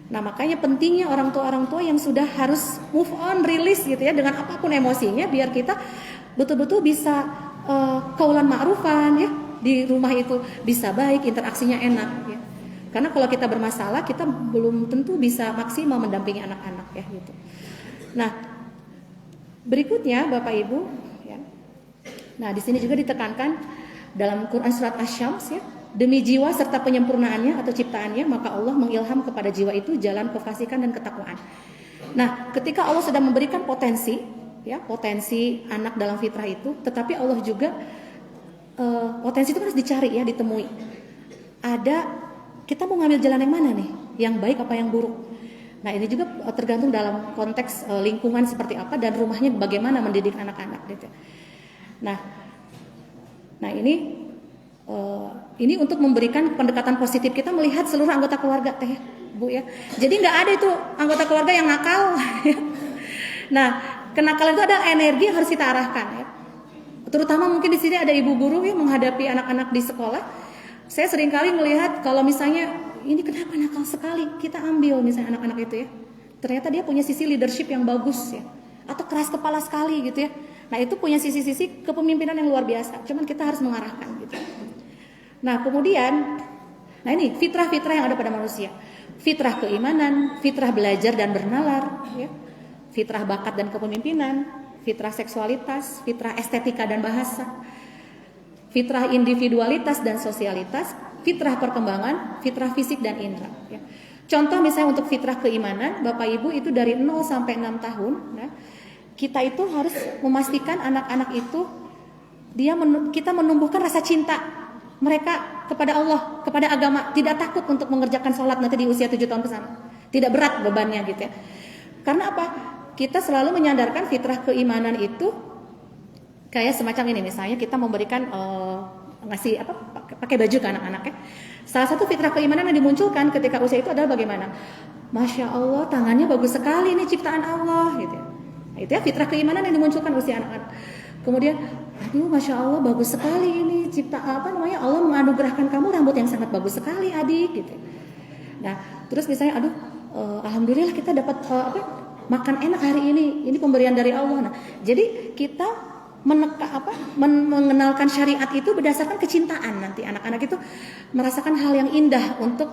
Nah, makanya pentingnya orang tua yang sudah harus move on, rilis gitu ya dengan apapun emosinya, biar kita betul-betul bisa qaulan ma'rufan ya di rumah itu bisa baik, interaksinya enak ya. Karena kalau kita bermasalah, kita belum tentu bisa maksimal mendampingi anak-anak ya gitu. Nah, Berikutnya Bapak Ibu, ya. Nah, di sini juga ditekankan dalam Quran surat Asy-Syams ya, demi jiwa serta penyempurnaannya atau ciptaannya, maka Allah mengilham kepada jiwa itu jalan kefasikan dan ketakwaan. Nah, ketika Allah sudah memberikan potensi, ya, potensi anak dalam fitrah itu, tetapi Allah juga potensi itu harus dicari ya, ditemui. Kita mau ngambil jalan yang mana nih? Yang baik apa yang buruk? Nah, ini juga tergantung dalam konteks lingkungan seperti apa dan rumahnya bagaimana mendidik anak-anak gitu. Nah ini untuk memberikan pendekatan positif, kita melihat seluruh anggota keluarga teh, Bu ya. Jadi nggak ada itu anggota keluarga yang nakal. Nah, kenakalan itu ada energi yang harus kita arahkan ya. Terutama mungkin di sini ada ibu guru yang menghadapi anak-anak di sekolah. Saya seringkali melihat kalau misalnya ini kenapa nakal sekali, kita ambil misalnya anak-anak itu ya. Ternyata dia punya sisi leadership yang bagus ya. Atau keras kepala sekali gitu ya. Nah, itu punya sisi-sisi kepemimpinan yang luar biasa. Cuman kita harus mengarahkan gitu. Nah, kemudian ini fitrah-fitrah yang ada pada manusia. Fitrah keimanan, fitrah belajar dan bernalar ya. Fitrah bakat dan kepemimpinan, fitrah seksualitas, fitrah estetika dan bahasa, fitrah individualitas dan sosialitas, fitrah perkembangan, fitrah fisik dan indera ya. Contoh misalnya untuk fitrah keimanan, Bapak Ibu itu dari 0 sampai 6 tahun ya, kita itu harus memastikan anak-anak itu kita menumbuhkan rasa cinta mereka kepada Allah, kepada agama, tidak takut untuk mengerjakan sholat nanti di usia 7 tahun ke sana. Tidak berat bebannya gitu ya. Karena apa? Kita selalu menyandarkan fitrah keimanan itu kayak semacam ini, misalnya kita memberikan ngasih pakai baju ke anak-anak ya. Salah satu fitrah keimanan yang dimunculkan ketika usia itu adalah bagaimana? Masya Allah, tangannya bagus sekali, ini ciptaan Allah gitu ya. Nah, itu ya fitrah keimanan yang dimunculkan usia anak-anak. Kemudian, aduh Masya Allah bagus sekali ini Allah menganugerahkan kamu rambut yang sangat bagus sekali adik gitu. Nah, terus misalnya alhamdulillah kita dapat makan enak hari ini pemberian dari Allah. Nah, jadi kita mengenalkan syariat itu berdasarkan kecintaan, nanti anak-anak itu merasakan hal yang indah untuk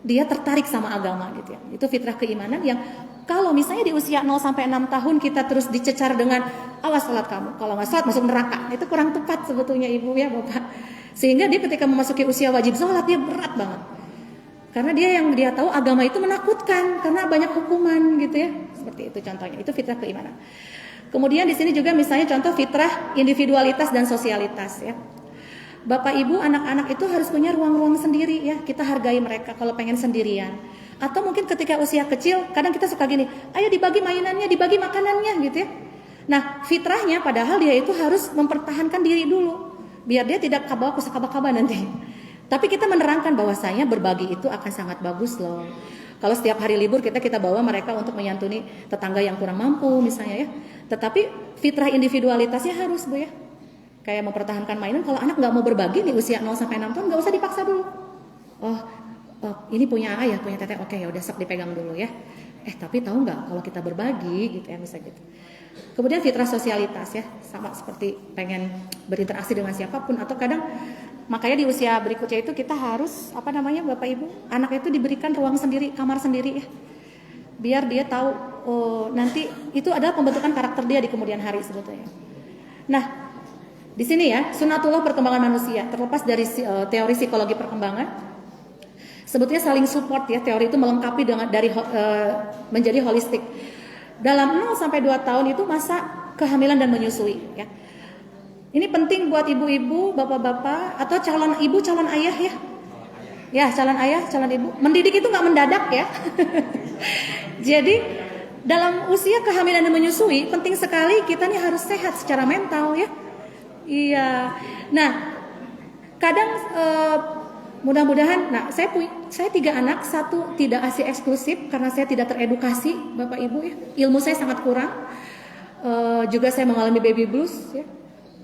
dia tertarik sama agama gitu ya. Itu fitrah keimanan yang kalau misalnya di usia 0 sampai 6 tahun kita terus dicecar dengan awas salat kamu, kalau nggak salat masuk neraka. Itu kurang tepat sebetulnya Ibu ya Bapak. Sehingga dia ketika memasuki usia wajib salat dia berat banget. Karena dia tahu agama itu menakutkan karena banyak hukuman gitu ya. Seperti itu contohnya. Itu fitrah keimanan. Kemudian di sini juga misalnya contoh fitrah individualitas dan sosialitas ya. Bapak Ibu, anak-anak itu harus punya ruang-ruang sendiri ya. Kita hargai mereka kalau pengen sendirian. Atau mungkin ketika usia kecil, kadang kita suka gini, ayo dibagi mainannya, dibagi makanannya gitu ya. Nah, fitrahnya padahal dia itu harus mempertahankan diri dulu, biar dia tidak kabawa kusakaba-kaba nanti. Tapi kita menerangkan bahwasanya berbagi itu akan sangat bagus loh. Kalau setiap hari libur kita bawa mereka untuk menyantuni tetangga yang kurang mampu misalnya ya. Tetapi fitrah individualitasnya harus Bu ya. Kayak mempertahankan mainan, kalau anak nggak mau berbagi di usia 0 sampai 6 tahun nggak usah dipaksa dulu. Oh, ini punya ayah, punya teteh, oke ya udah sok dipegang dulu ya. Tapi tahu nggak kalau kita berbagi gitu ya misalnya gitu. Kemudian fitrah sosialitas ya, sama seperti pengen berinteraksi dengan siapapun atau kadang makanya di usia berikutnya itu kita harus Bapak Ibu, anak itu diberikan ruang sendiri, kamar sendiri ya. Biar dia tahu nanti itu adalah pembentukan karakter dia di kemudian hari sebetulnya. Nah, di sini ya, sunatullah perkembangan manusia, terlepas dari teori psikologi perkembangan, sebetulnya saling support ya, teori itu melengkapi menjadi holistik. Dalam 0 sampai 2 tahun itu masa kehamilan dan menyusui ya. Ini penting buat ibu-ibu, bapak-bapak atau calon ibu, calon ayah ya. Ya, calon ayah, calon ibu. Mendidik itu nggak mendadak ya. Jadi dalam usia kehamilan dan menyusui penting sekali kita nih harus sehat secara mental ya. Iya. Nah, kadang mudah-mudahan, saya 3 anak, 1 tidak ASI eksklusif karena saya tidak teredukasi, Bapak Ibu ya. Ilmu saya sangat kurang. Juga saya mengalami baby blues ya.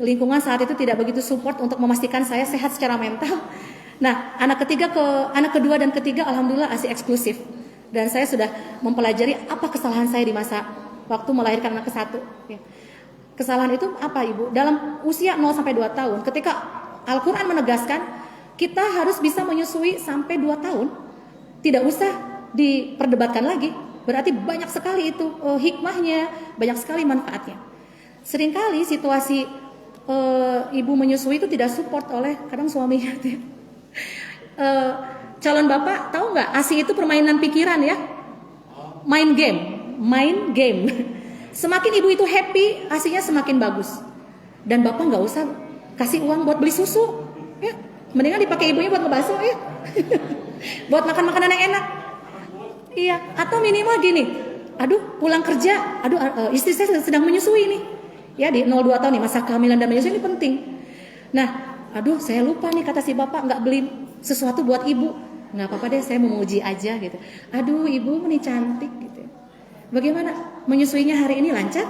Lingkungan saat itu tidak begitu support untuk memastikan saya sehat secara mental. Nah, anak kedua dan ketiga alhamdulillah ASI eksklusif. Dan saya sudah mempelajari apa kesalahan saya di masa waktu melahirkan anak ke-1 ya. Kesalahan itu apa Ibu? Dalam usia 0 sampai 2 tahun, ketika Al-Qur'an menegaskan kita harus bisa menyusui sampai 2 tahun. Tidak usah diperdebatkan lagi. Berarti banyak sekali itu hikmahnya, banyak sekali manfaatnya. Seringkali situasi ibu menyusui itu tidak support oleh kadang suaminya. Calon bapak tahu nggak, ASI itu permainan pikiran ya, main game. Semakin ibu itu happy, ASInya semakin bagus. Dan bapak nggak usah kasih uang buat beli susu, ya, mendingan dipakai ibunya buat ngebasuh ya, buat makan makanan yang enak, iya. Atau minimal gini, aduh pulang kerja, istri saya sedang menyusui nih, ya di 02 tahun nih, masa kehamilan dan menyusui ini penting. Nah, aduh saya lupa nih kata si bapak nggak beli sesuatu buat ibu. Nggak apa-apa deh, saya mau menguji aja gitu. Aduh ibu ini cantik gitu. Bagaimana menyusuinya hari ini, lancar?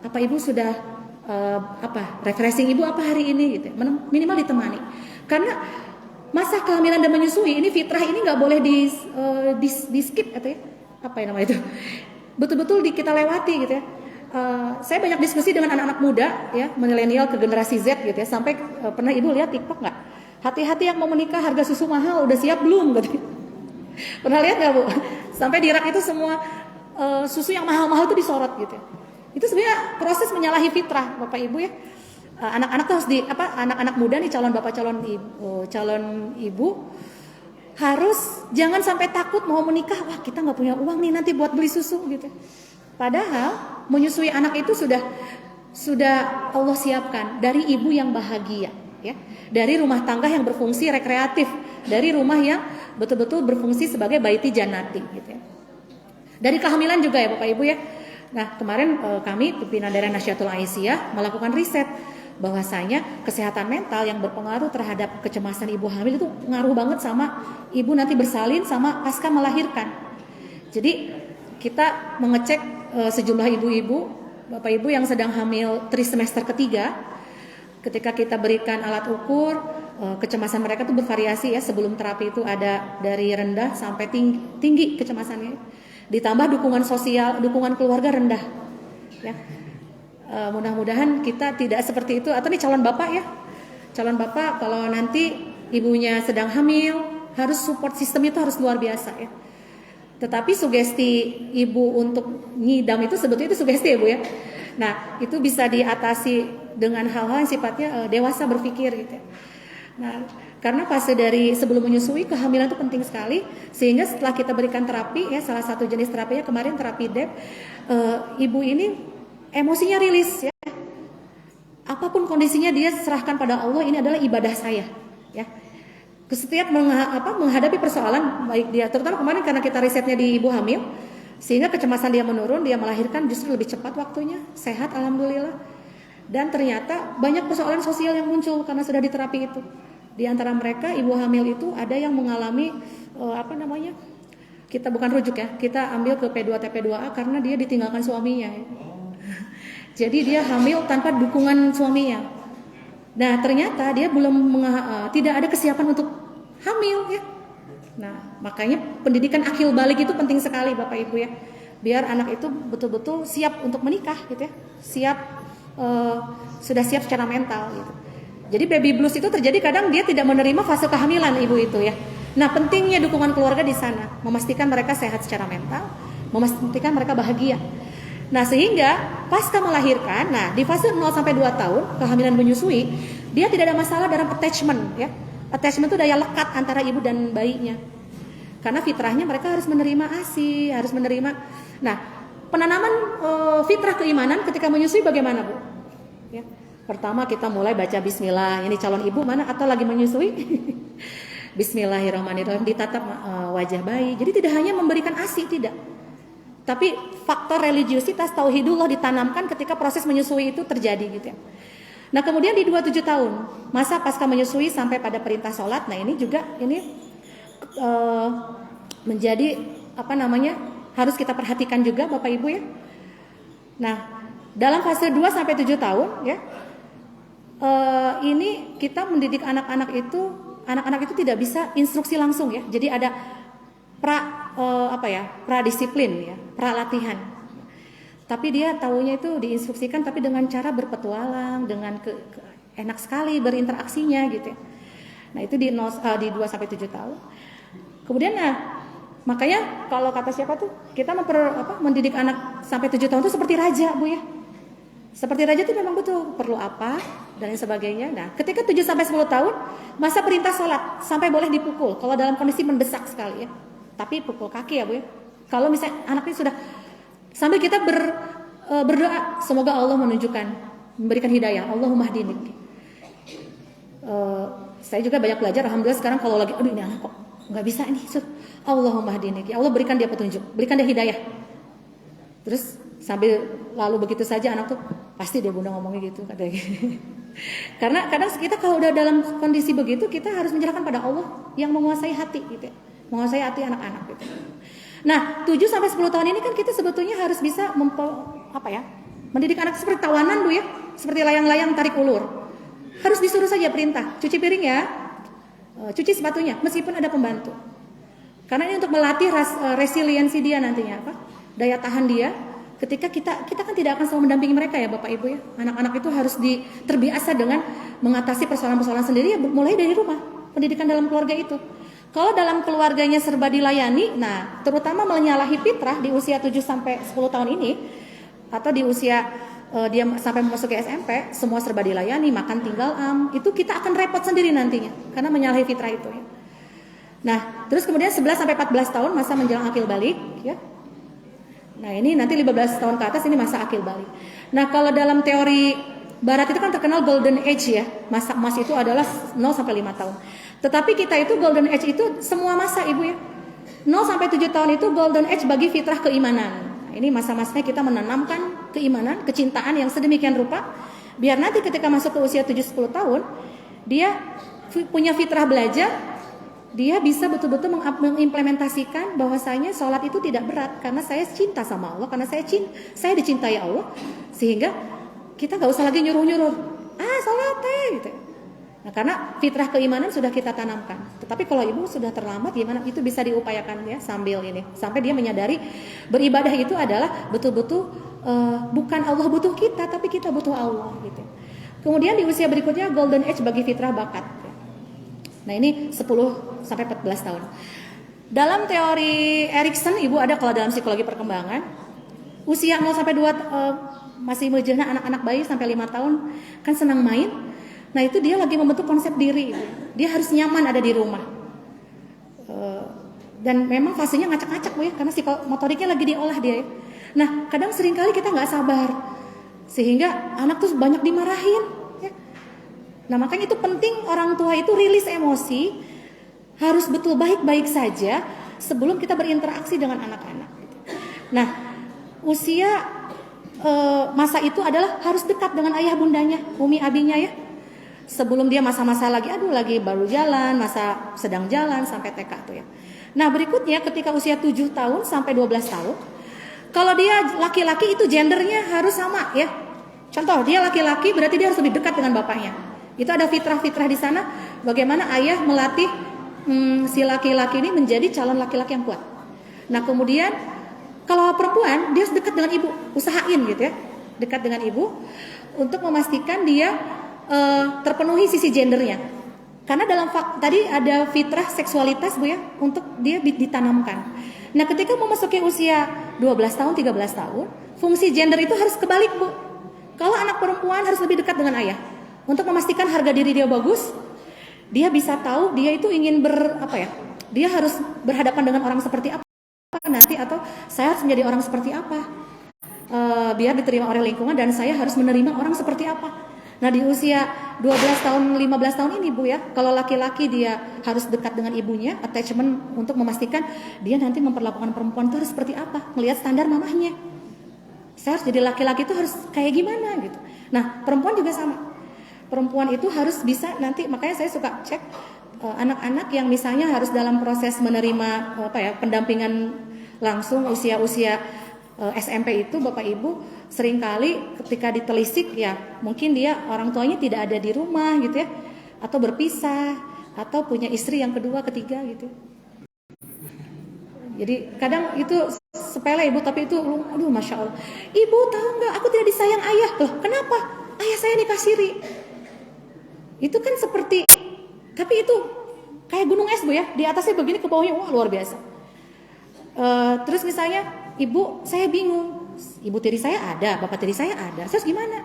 Apa ibu sudah refreshing ibu apa hari ini gitu? Minimal ditemani. Karena masa kehamilan dan menyusui ini fitrah ini nggak boleh di skip atau ya? Apa yang namanya itu? Betul-betul kita lewati gitu ya. Saya banyak diskusi dengan anak-anak muda ya, milenial ke generasi Z gitu ya. Sampai pernah ibu lihat TikTok nggak? Hati-hati yang mau menikah, harga susu mahal, udah siap belum? Gitu. Pernah lihat nggak bu? Sampai di rak itu semua susu yang mahal-mahal itu disorot gitu. Itu sebenarnya proses menyalahi fitrah bapak ibu ya. Anak-anak tuh harus anak-anak muda nih, calon bapak calon ibu harus jangan sampai takut mau menikah. Wah kita nggak punya uang nih nanti buat beli susu gitu. Padahal menyusui anak itu sudah Allah siapkan dari ibu yang bahagia. Ya, dari rumah tangga yang berfungsi rekreatif, dari rumah yang betul-betul berfungsi sebagai baiti jannati gitu ya. Dari kehamilan juga ya Bapak Ibu ya. Nah, kemarin kami pimpinan Daerah Nahdlatul Aisyah melakukan riset bahwasanya kesehatan mental yang berpengaruh terhadap kecemasan ibu hamil itu ngaruh banget sama ibu nanti bersalin sama pasca melahirkan. Jadi, kita mengecek sejumlah ibu-ibu, Bapak Ibu yang sedang hamil trimester ketiga. Ketika kita berikan alat ukur, kecemasan mereka tuh bervariasi ya. Sebelum terapi itu ada dari rendah sampai tinggi kecemasannya. Ditambah dukungan sosial, dukungan keluarga rendah. Ya, mudah-mudahan kita tidak seperti itu. Atau nih calon bapak ya, calon bapak kalau nanti ibunya sedang hamil, harus support sistem itu harus luar biasa ya. Tetapi sugesti ibu untuk ngidam itu sebetulnya itu sugesti ya bu ya. Nah itu bisa diatasi dengan hal-hal yang sifatnya dewasa berpikir gitu. Nah, karena fase dari sebelum menyusui kehamilan itu penting sekali, sehingga setelah kita berikan terapi ya, salah satu jenis terapinya kemarin terapi DEP, ibu ini emosinya rilis ya. Apapun kondisinya dia serahkan pada Allah, ini adalah ibadah saya ya. Setiap menghadapi persoalan baik dia, terutama kemarin karena kita risetnya di ibu hamil, sehingga kecemasan dia menurun, dia melahirkan justru lebih cepat waktunya, sehat alhamdulillah. Dan ternyata banyak persoalan sosial yang muncul karena sudah diterapi itu. Di antara mereka ibu hamil itu ada yang mengalami kita bukan rujuk ya, kita ambil ke P2T P2A karena dia ditinggalkan suaminya. Jadi dia hamil tanpa dukungan suaminya. Nah ternyata dia tidak ada kesiapan untuk hamil ya. Nah makanya pendidikan akhil balik itu penting sekali Bapak Ibu ya. Biar anak itu betul-betul siap untuk menikah gitu ya. Sudah siap secara mental gitu. Jadi baby blues itu terjadi kadang dia tidak menerima fase kehamilan ibu itu ya. Nah pentingnya dukungan keluarga di sana, memastikan mereka sehat secara mental, memastikan mereka bahagia. Nah sehingga pasca melahirkan, nah di fase 0 sampai 2 tahun kehamilan menyusui, dia tidak ada masalah dalam attachment ya. Attachment itu daya lekat antara ibu dan bayinya. Karena fitrahnya mereka harus menerima ASI, harus menerima. Nah penanaman fitrah keimanan ketika menyusui bagaimana bu? Ya. Pertama kita mulai baca Bismillah. Ini calon ibu mana atau lagi menyusui? Bismillahirrahmanirrahim, ditatap wajah bayi. Jadi tidak hanya memberikan ASI, tidak. Tapi faktor religiusitas tauhidullah ditanamkan ketika proses menyusui itu terjadi gitu ya. Nah kemudian di 27 tahun masa pasca menyusui sampai pada perintah sholat. Nah ini juga menjadi harus kita perhatikan juga Bapak Ibu ya. Nah dalam fase 2 sampai 7 tahun ya, ini kita mendidik anak-anak itu tidak bisa instruksi langsung ya. Jadi ada pradisiplin ya, pralatihan. Tapi dia taunya itu diinstruksikan tapi dengan cara berpetualang, dengan enak sekali berinteraksinya gitu ya. Nah itu di 2 sampai 7 tahun. Kemudian makanya kalau kata siapa tuh kita mendidik anak sampai 7 tahun itu seperti raja bu ya. Seperti raja itu memang betul perlu apa dan lain sebagainya. Nah, ketika 7 sampai 10 tahun masa perintah sholat sampai boleh dipukul kalau dalam kondisi mendesak sekali ya. Tapi pukul kaki ya Bu ya. Kalau misalnya anaknya sudah sambil kita berdoa semoga Allah menunjukkan, memberikan hidayah. Allahumma hdini. Saya juga banyak belajar. Alhamdulillah sekarang kalau lagi aduh ini anak kok nggak bisa ini. Allahumma hdini. Ya Allah berikan dia petunjuk, berikan dia hidayah. Terus sambil lalu begitu saja anak tuh pasti dia bunda ngomongnya gitu katanya. Karena kadang kita kalau udah dalam kondisi begitu kita harus menyerahkan pada Allah yang menguasai hati gitu ya. Menguasai hati anak-anak gitu. Nah, 7 sampai 10 tahun ini kan kita sebetulnya harus bisa mendidik anak seperti tawanan Bu ya, seperti layang-layang tarik ulur. Harus disuruh saja perintah, cuci piring ya, cuci sepatunya, meskipun ada pembantu. Karena ini untuk melatih resiliensi dia nantinya daya tahan dia. Ketika kita kan tidak akan selalu mendampingi mereka ya Bapak Ibu ya. Anak-anak itu harus terbiasa dengan mengatasi persoalan-persoalan sendiri ya, mulai dari rumah, pendidikan dalam keluarga itu. Kalau dalam keluarganya serba dilayani, nah terutama menyalahi fitrah di usia 7 sampai 10 tahun ini atau di usia dia sampai memasuki SMP, semua serba dilayani, makan tinggal itu kita akan repot sendiri nantinya karena menyalahi fitrah itu ya. Nah, terus kemudian 11 sampai 14 tahun masa menjelang akil balik ya. Nah, ini nanti 15 tahun ke atas ini masa akil balik. Nah, kalau dalam teori barat itu kan terkenal golden age ya. Masa emas itu adalah 0 sampai 5 tahun. Tetapi kita itu golden age itu semua masa Ibu ya. 0 sampai 7 tahun itu golden age bagi fitrah keimanan. Nah, ini masa-masanya kita menanamkan keimanan, kecintaan yang sedemikian rupa biar nanti ketika masuk ke usia 7-10 tahun dia punya fitrah belajar, dia bisa betul-betul mengimplementasikan bahwasanya sholat itu tidak berat karena saya cinta sama Allah, karena saya dicintai Allah, sehingga kita nggak usah lagi nyuruh-nyuruh sholat gitu. Nah, karena fitrah keimanan sudah kita tanamkan. Tetapi kalau ibu sudah terlambat, gimana? Itu bisa diupayakan ya sambil ini, sampai dia menyadari beribadah itu adalah betul-betul bukan Allah butuh kita, tapi kita butuh Allah gitu. Kemudian di usia berikutnya golden age bagi fitrah bakat. Nah, ini 10 sampai 14 tahun. Dalam teori Erikson, ibu ada kalau dalam psikologi perkembangan, usia 0 sampai 2 masih mejana anak-anak bayi sampai 5 tahun kan senang main. Nah, itu dia lagi membentuk konsep diri. Dia harus nyaman ada di rumah. Dan memang fasenya ngacak-ngacak Bu ya, karena motoriknya lagi diolah dia ya. Nah, kadang seringkali kita nggak sabar, sehingga anak tuh banyak dimarahin ya. Nah, makanya itu penting orang tua itu rilis emosi, harus betul baik-baik saja sebelum kita berinteraksi dengan anak-anak. Nah, usia masa itu adalah harus dekat dengan ayah bundanya, umi abinya ya. Sebelum dia masa-masa lagi baru jalan, masa sedang jalan sampai TK tuh ya. Nah, berikutnya ketika usia 7 tahun sampai 12 tahun, kalau dia laki-laki itu gendernya harus sama ya. Contoh, dia laki-laki berarti dia harus lebih dekat dengan bapaknya. Itu ada fitrah-fitrah di sana bagaimana ayah melatih si laki-laki ini menjadi calon laki-laki yang kuat. Nah, kemudian kalau perempuan dia harus dekat dengan ibu, usahain gitu ya. Dekat dengan ibu untuk memastikan dia terpenuhi sisi gendernya. Karena dalam tadi ada fitrah seksualitas Bu ya, untuk dia ditanamkan. Nah, ketika memasuki usia 12 tahun, 13 tahun, fungsi gender itu harus kebalik Bu. Kalau anak perempuan harus lebih dekat dengan ayah untuk memastikan harga diri dia bagus. Dia bisa tahu dia itu ingin dia harus berhadapan dengan orang seperti apa nanti, atau saya harus menjadi orang seperti apa biar diterima oleh lingkungan, dan saya harus menerima orang seperti apa. Nah, di usia 12 tahun, 15 tahun ini Bu ya, kalau laki-laki dia harus dekat dengan ibunya, attachment untuk memastikan dia nanti memperlakukan perempuan itu harus seperti apa, melihat standar mamahnya. Saya harus jadi laki-laki itu harus kayak gimana gitu. Nah, perempuan juga sama. Perempuan itu harus bisa nanti, makanya saya suka cek anak-anak yang misalnya harus dalam proses menerima pendampingan langsung usia-usia SMP itu Bapak Ibu seringkali ketika ditelisik ya mungkin dia orang tuanya tidak ada di rumah gitu ya, atau berpisah, atau punya istri yang kedua, ketiga gitu. Jadi kadang itu sepele Ibu, tapi itu aduh Masya Allah, Ibu tahu nggak aku tidak disayang ayah. Loh kenapa? Ayah saya dikasiri. Itu kan seperti, tapi itu kayak gunung es Bu ya, di atasnya begini ke bawahnya wah luar biasa. Terus misalnya Ibu, saya bingung, ibu tiri saya ada, bapak tiri saya ada, terus gimana?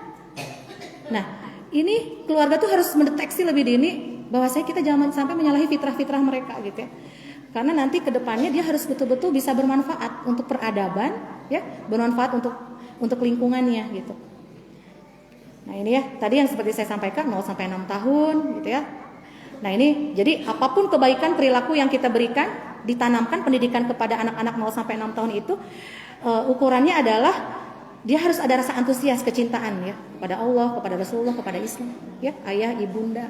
Nah, ini keluarga tuh harus mendeteksi lebih dini bahwa kita jangan sampai menyalahi fitrah-fitrah mereka gitu ya. Karena nanti kedepannya dia harus betul-betul bisa bermanfaat untuk peradaban, ya, bermanfaat untuk lingkungannya gitu. Nah ini ya, tadi yang seperti saya sampaikan 0 sampai 6 tahun gitu ya. Nah ini, jadi apapun kebaikan perilaku yang kita berikan, ditanamkan pendidikan kepada anak-anak 0 sampai 6 tahun itu, ukurannya adalah dia harus ada rasa antusias kecintaan ya kepada Allah, kepada Rasulullah, kepada Islam, ya, ayah, ibunda,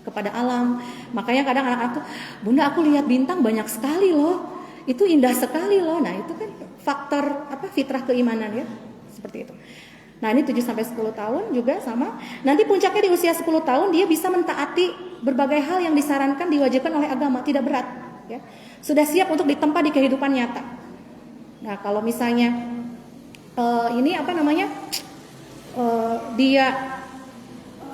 kepada alam. Makanya kadang anak-anak tuh, "Bunda, aku lihat bintang banyak sekali loh. Itu indah sekali loh." Nah, itu kan faktor fitrah keimanan ya. Seperti itu. Nah, ini 7 sampai 10 tahun juga sama. Nanti puncaknya di usia 10 tahun dia bisa mentaati berbagai hal yang disarankan, diwajibkan oleh agama, tidak berat ya. Sudah siap untuk ditempa di kehidupan nyata. Nah, kalau misalnya dia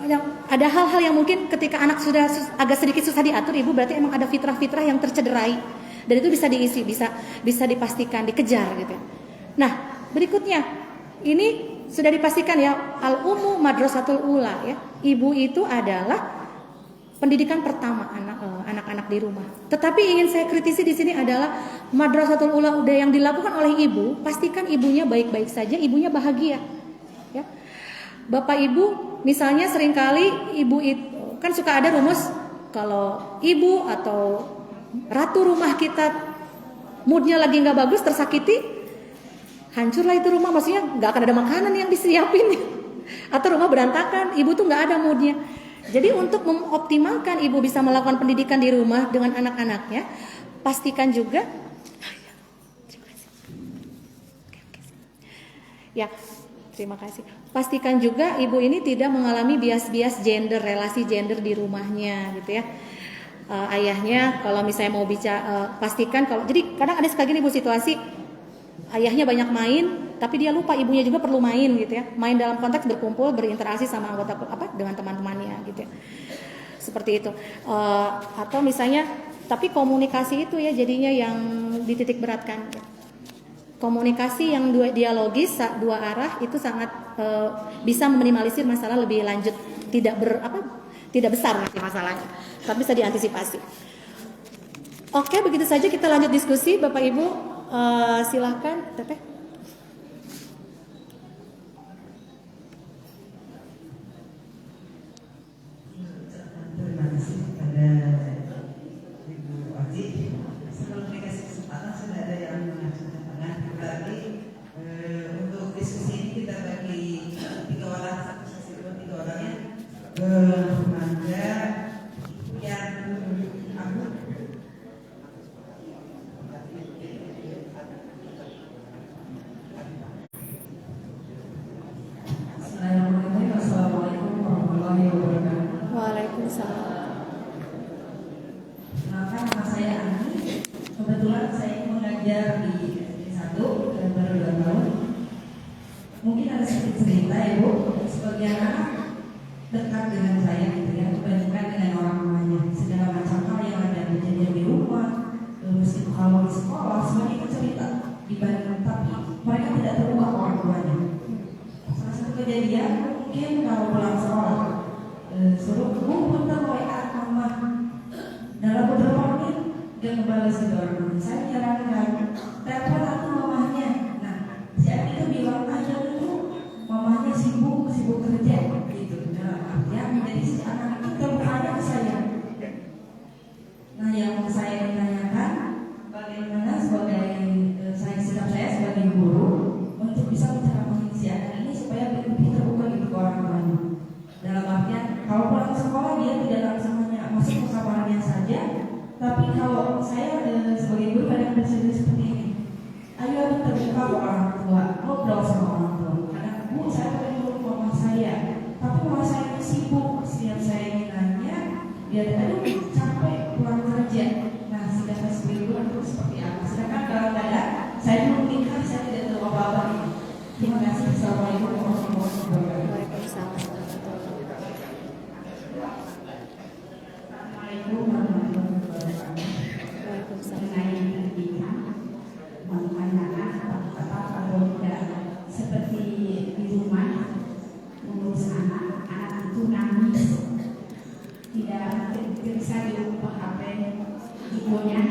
yang ada hal-hal yang mungkin ketika anak sudah agak sedikit susah diatur, ibu, berarti emang ada fitrah-fitrah yang tercederai dan itu bisa diisi, bisa dipastikan, dikejar gitu. Nah, berikutnya ini sudah dipastikan ya, al-ummu madrasatul ula ya. Ibu itu adalah pendidikan pertama anak-anak di rumah. Tetapi ingin saya kritisi di sini adalah madrasatul ula udah yang dilakukan oleh ibu, pastikan ibunya baik-baik saja, ibunya bahagia. Ya. Bapak ibu misalnya seringkali ibu itu kan suka ada rumus kalau ibu atau ratu rumah kita moodnya lagi nggak bagus, tersakiti, hancurlah itu rumah, maksudnya nggak akan ada makanan yang disiapin atau rumah berantakan, ibu tuh nggak ada moodnya. Jadi untuk mengoptimalkan ibu bisa melakukan pendidikan di rumah dengan anak-anaknya, pastikan juga terima kasih. Pastikan juga ibu ini tidak mengalami bias-bias gender, relasi gender di rumahnya gitu ya. Ayahnya kalau misalnya mau bicara, pastikan kalau, jadi kadang ada sekali ibu situasi ayahnya banyak main tapi dia lupa ibunya juga perlu main gitu ya. Main dalam konteks berkumpul, berinteraksi sama anggota dengan teman-temannya gitu ya. Seperti itu. Atau misalnya tapi komunikasi itu ya jadinya yang dititik beratkan ya. Komunikasi yang dialogis, dua arah itu sangat bisa meminimalisir masalah lebih lanjut, tidak besar nanti masalahnya, tapi bisa diantisipasi. Oke, begitu saja kita lanjut diskusi, Bapak Ibu, silakan, Teteh. Terima kasih kepada Ibu Oji. Sebelum dikasih kesempatan sudah ada yang mengacungkan tangan. Berarti untuk diskusi ini kita bagi 3 orang, satu sesi 3 orangnya. Mangga yang aku. Assalamualaikum warahmatullahi wabarakatuh. Waalaikumsalam. Nama saya Ani. Kebetulan saya mengajar di SD 1 dan baru 2 tahun. Mungkin ada sedikit cerita Ibu. Sebagian anak dekat dengan saya gitu ya, dibandingkan dengan orang tuanya. Segala macam hal yang ada kejadian di rumah, meskipun kalau di sekolah semuanya cerita dibanding, tapi mereka tidak terubah orang tuanya. Salah satu kejadian mungkin kalau pulang sekolah suruh punten WA mama dalam beberapa menit dia membalas itu orang tuanya. Saya menyarankan telepon atau mamanya. Nah, si anak itu bilang aja dulu mamanya sibuk kerja gitu. Dalam artian jadi si anak itu terbuka ke saya. Nah, yang saya tanyakan bagaimana sebagai sikap saya sebagai guru untuk bisa menceramahi si anak ini supaya lebih terbuka gitu ke orang tuanya. Dalam artian kalau pulang ke sekolah dia tidak langsung hanya masuk ke kamarnya saja, tapi kalau saya sebagai guru kadang bercerita seperti ini, ayo terbuka ke orang tua, ngobrol sama orang tua. Kadang Bu, saya pengen ngurus mama saya, tapi mama saya itu sibuk. Setiap saya ingin nanya, dia aduh capek pulang kerja. Nah, sikap saya sebagai guru itu seperti apa? Sedangkan kalau kadang saya belum nikah, saya tidak tahu apa-apa. Terima kasih. Assalamualaikum warahmatullahi wabarakatuh. Waalaikumsalam. Assalamualaikum warahmatullahi wabarakatuh. Waalaikumsalam. Saya Dina, mengenai apa ibunya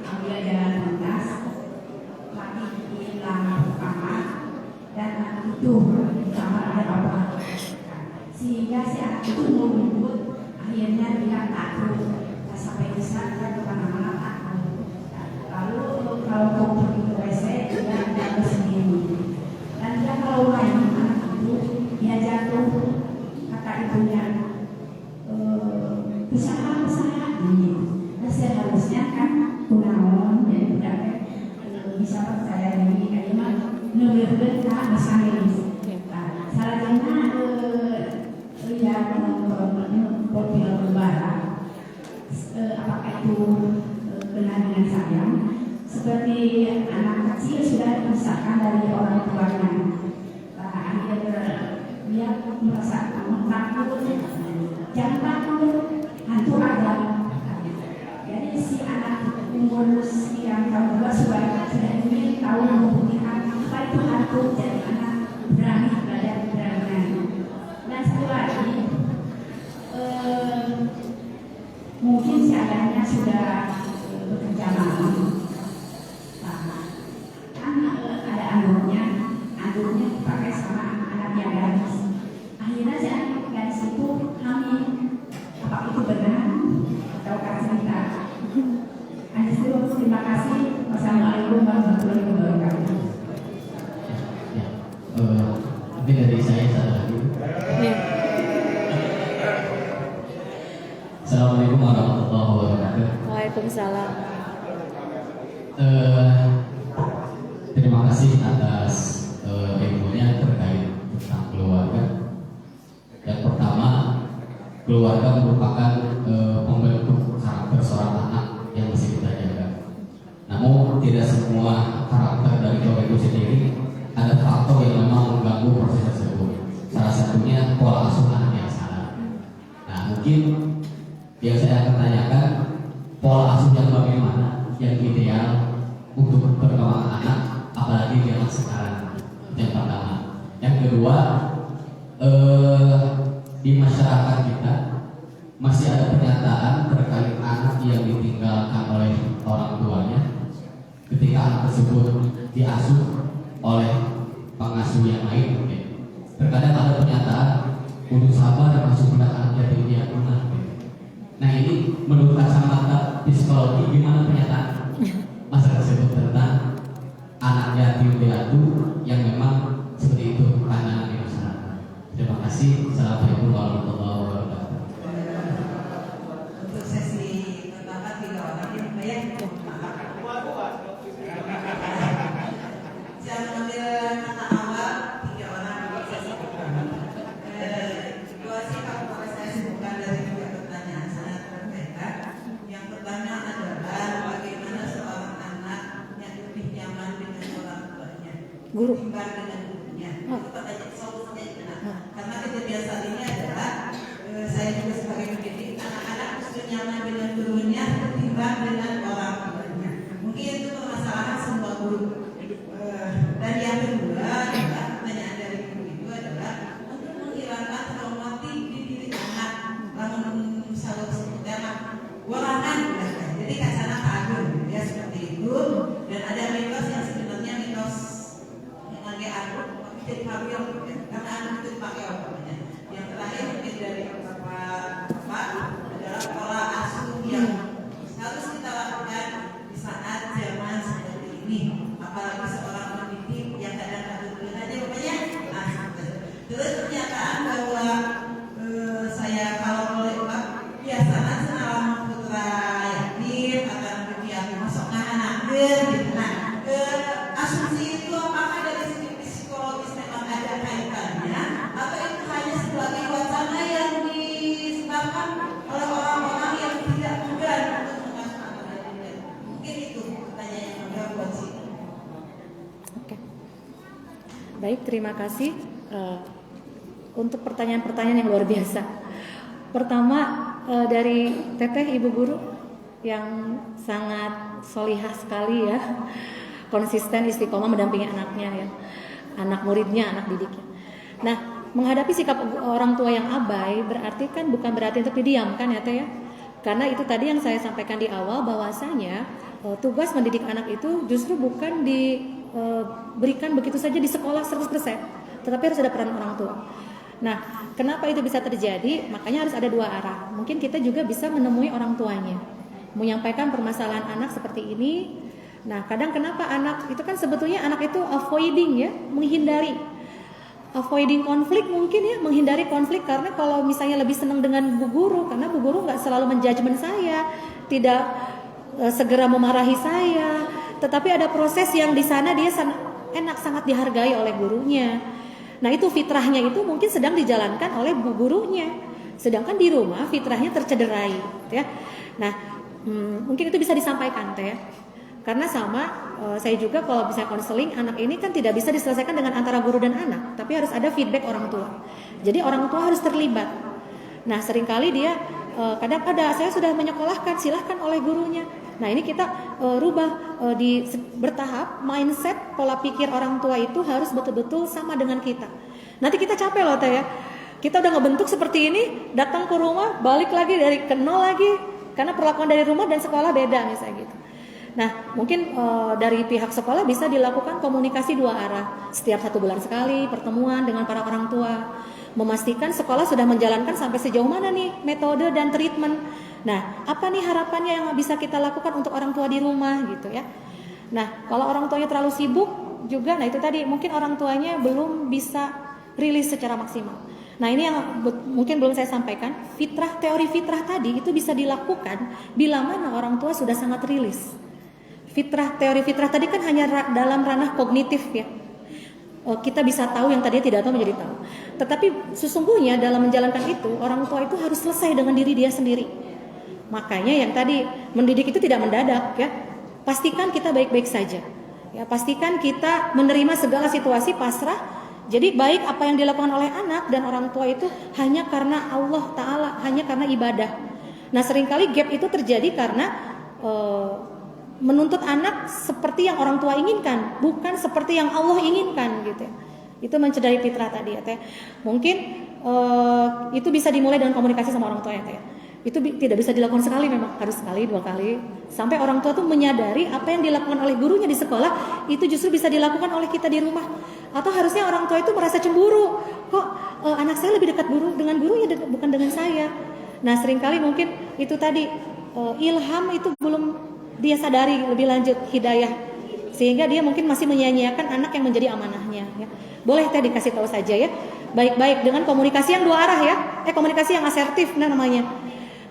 ambil jalan pintas, lagi hilang kamar, dan anak itu di kamar ada apa? Sehingga si anak itu mau menyebut, akhirnya dia takut, sampai bisa dia kemana-mana takut. Lalu kalau mau pergi ke WC dia jatuh sendiri, dan dia kalau main anak itu dia jatuh, kata ibunya usaha gitu. Nah seharusnya kan kunaon jadi budak bisa percaya diri kayak gimana lebih tak bisa ini. Salahnya ya menonton film lebaran, apakah itu benar dengan sayang? Seperti anak kecil sudah dipisahkan dari orang tuanya, akhirnya dia merasa takut. Jangan takut, hantu ada. Jadi si anak umur yang tahun 2 sudah ingin tahu membuktikan apa itu hantu, jadi anak berani belajar keberanian. Dan satu lagi, mungkin si ayahnya sudah bekerja malam. Kan ada anduknya dipakai sama anaknya gadis. Akhirnya si anak gadis itu hamil. Apa itu benar atau cerita? Terima kasih. Wassalamualaikum warahmatullahi wabarakatuh. Mungkin dari saya satu lagi. Assalamualaikum warahmatullahi wabarakatuh. Waalaikumsalam. Terima kasih atas ilmunya terkait tentang keluarga. Yang pertama, keluarga merupakan pembentuk karakter seorang anak yang mesti kita jaga. Namun tidak semua karakter dari keluarga itu sendiri ada faktor yang memang mengganggu proses tersebut. Salah satunya pola asuh anak yang salah. Nah mungkin yang saya akan tanyakan, pola asuh yang bagaimana yang ideal untuk perkembangan anak, apalagi zaman sekarang. Itu yang pertama. Yang kedua, di masyarakat kita masih ada pernyataan terkait anak yang ditinggalkan oleh orang tuanya ketika anak tersebut diasuh oleh pengasuh yang lain. Terkadang ada pernyataan untuk sabar dan masuk pada anak yatim piatu. Nah ini menurut kacamata psikologi gimana pernyataan masa tersebut tentang anak yatim piatu yang memang seperti itu pandangan di masyarakat. Terima kasih. Assalamualaikum warahmatullahi wabarakatuh. Untuk sesi pertama 3 orang ini bayar. Saya mengambil kata awal 3 orang untuk sesi pertama. Situasi kalau saya sebutkan dari 3 pertanyaan sangat berbeda. Yang pertama adalah bagaimana seorang anak yang lebih nyaman dengan orang tuanya ketimbang dengan gurunya. Itu pertanyaan solusinya benar. Karena kebiasaan ini adalah saya juga sebagai pendidik, anak-anak mesti nyaman dengan gurunya ketimbang dengan orang tuanya. Mungkin itu permasalahan semua guru. Dan yang kedua adalah pertanyaan dari guru itu adalah untuk menghilangkan traumatik di diri anak, namun selalu sebutnya warangan, jadi kacana kagum, ya seperti itu. Dan ada mitos yang sebenarnya mitos yang agak aduh, tapi jadi hamil, karena anak itu dipakai obatnya. Yang terakhir mungkin dari Bapak adalah pola asuh yang harus kita lakukan di saat zaman seperti ini, apalagi seorang pendidik yang kadang-kadang aja bapaknya. Terus pernyataan bahwa saya kalau boleh Pak biasanya seorang putra yatim atau anak yatim masuk anak gitu. Nah, asumsi itu apakah dari segi psikologis memang ada kaitannya atau itu hanya sebagai wacana yang disebabkan oleh orang-orang yang tidak mudah untuk mengasuh anak yatim? Mungkin itu pertanyaan yang mudah buat sih. Oke. Baik, terima kasih untuk pertanyaan-pertanyaan yang luar biasa. Pertama dari Teteh Ibu Guru yang sangat solihah sekali ya, konsisten istiqomah mendampingi anaknya ya, anak muridnya, anak didiknya. Nah, menghadapi sikap orang tua yang abai bukan berarti untuk didiamkan ya Teh ya. Karena itu tadi yang saya sampaikan di awal bahwasanya tugas mendidik anak itu justru bukan diberikan begitu saja di sekolah 100%, tetapi harus ada peran orang tua. Nah, kenapa itu bisa terjadi? Makanya harus ada dua arah. Mungkin kita juga bisa menemui orang tuanya, menyampaikan permasalahan anak seperti ini. Nah, kadang kenapa anak itu kan sebetulnya anak itu avoiding ya, avoiding konflik mungkin ya, menghindari konflik karena kalau misalnya lebih senang dengan bu guru, karena bu guru nggak selalu menjudgment saya, tidak segera memarahi saya, tetapi ada proses yang di sana dia sangat dihargai oleh gurunya. Nah itu fitrahnya itu mungkin sedang dijalankan oleh bu gurunya, sedangkan di rumah fitrahnya tercederai, ya. Nah mungkin itu bisa disampaikan, teh. Karena saya juga kalau bisa konseling anak ini kan tidak bisa diselesaikan dengan antara guru dan anak, tapi harus ada feedback orang tua. Jadi orang tua harus terlibat. Nah seringkali dia kadang saya sudah menyekolahkan, silahkan oleh gurunya. Nah ini kita rubah bertahap mindset pola pikir orang tua itu harus betul-betul sama dengan kita. Nanti kita capek loh teh ya. Kita udah ngebentuk seperti ini, datang ke rumah, balik lagi dari nol lagi, karena perlakuan dari rumah dan sekolah beda misalnya gitu. Nah, mungkin dari pihak sekolah bisa dilakukan komunikasi dua arah. Setiap 1 bulan sekali pertemuan dengan para orang tua, memastikan sekolah sudah menjalankan sampai sejauh mana nih metode dan treatment. Nah, apa nih harapannya yang bisa kita lakukan untuk orang tua di rumah gitu ya. Nah, kalau orang tuanya terlalu sibuk juga, nah itu tadi mungkin orang tuanya belum bisa rilis secara maksimal. Nah, ini yang mungkin belum saya sampaikan. Teori fitrah tadi itu bisa dilakukan bila mana orang tua sudah sangat rilis. Teori fitrah tadi kan hanya dalam ranah kognitif ya. Kita bisa tahu yang tadinya tidak tahu menjadi tahu. Tetapi sesungguhnya dalam menjalankan itu, orang tua itu harus selesai dengan diri dia sendiri. Makanya yang tadi mendidik itu tidak mendadak ya. Pastikan kita baik-baik saja. Ya, pastikan kita menerima segala situasi pasrah. Jadi baik apa yang dilakukan oleh anak dan orang tua itu hanya karena Allah Ta'ala, hanya karena ibadah. Nah seringkali gap itu terjadi karena menuntut anak seperti yang orang tua inginkan, bukan seperti yang Allah inginkan gitu ya. Itu mencederai fitrah tadi ya teh. Mungkin itu bisa dimulai dengan komunikasi sama orang tua ya teh. Itu tidak bisa dilakukan sekali, memang harus sekali 2 kali sampai orang tua tuh menyadari apa yang dilakukan oleh gurunya di sekolah itu justru bisa dilakukan oleh kita di rumah. Atau harusnya orang tua itu merasa cemburu, kok anak saya lebih dekat dengan gurunya bukan dengan saya. Nah seringkali mungkin itu tadi ilham itu belum dia sadari lebih lanjut hidayah, sehingga dia mungkin masih menyia-nyiakan anak yang menjadi amanahnya ya. Boleh teh dikasih tahu saja ya, baik-baik dengan komunikasi yang 2 arah ya, komunikasi yang asertif namanya.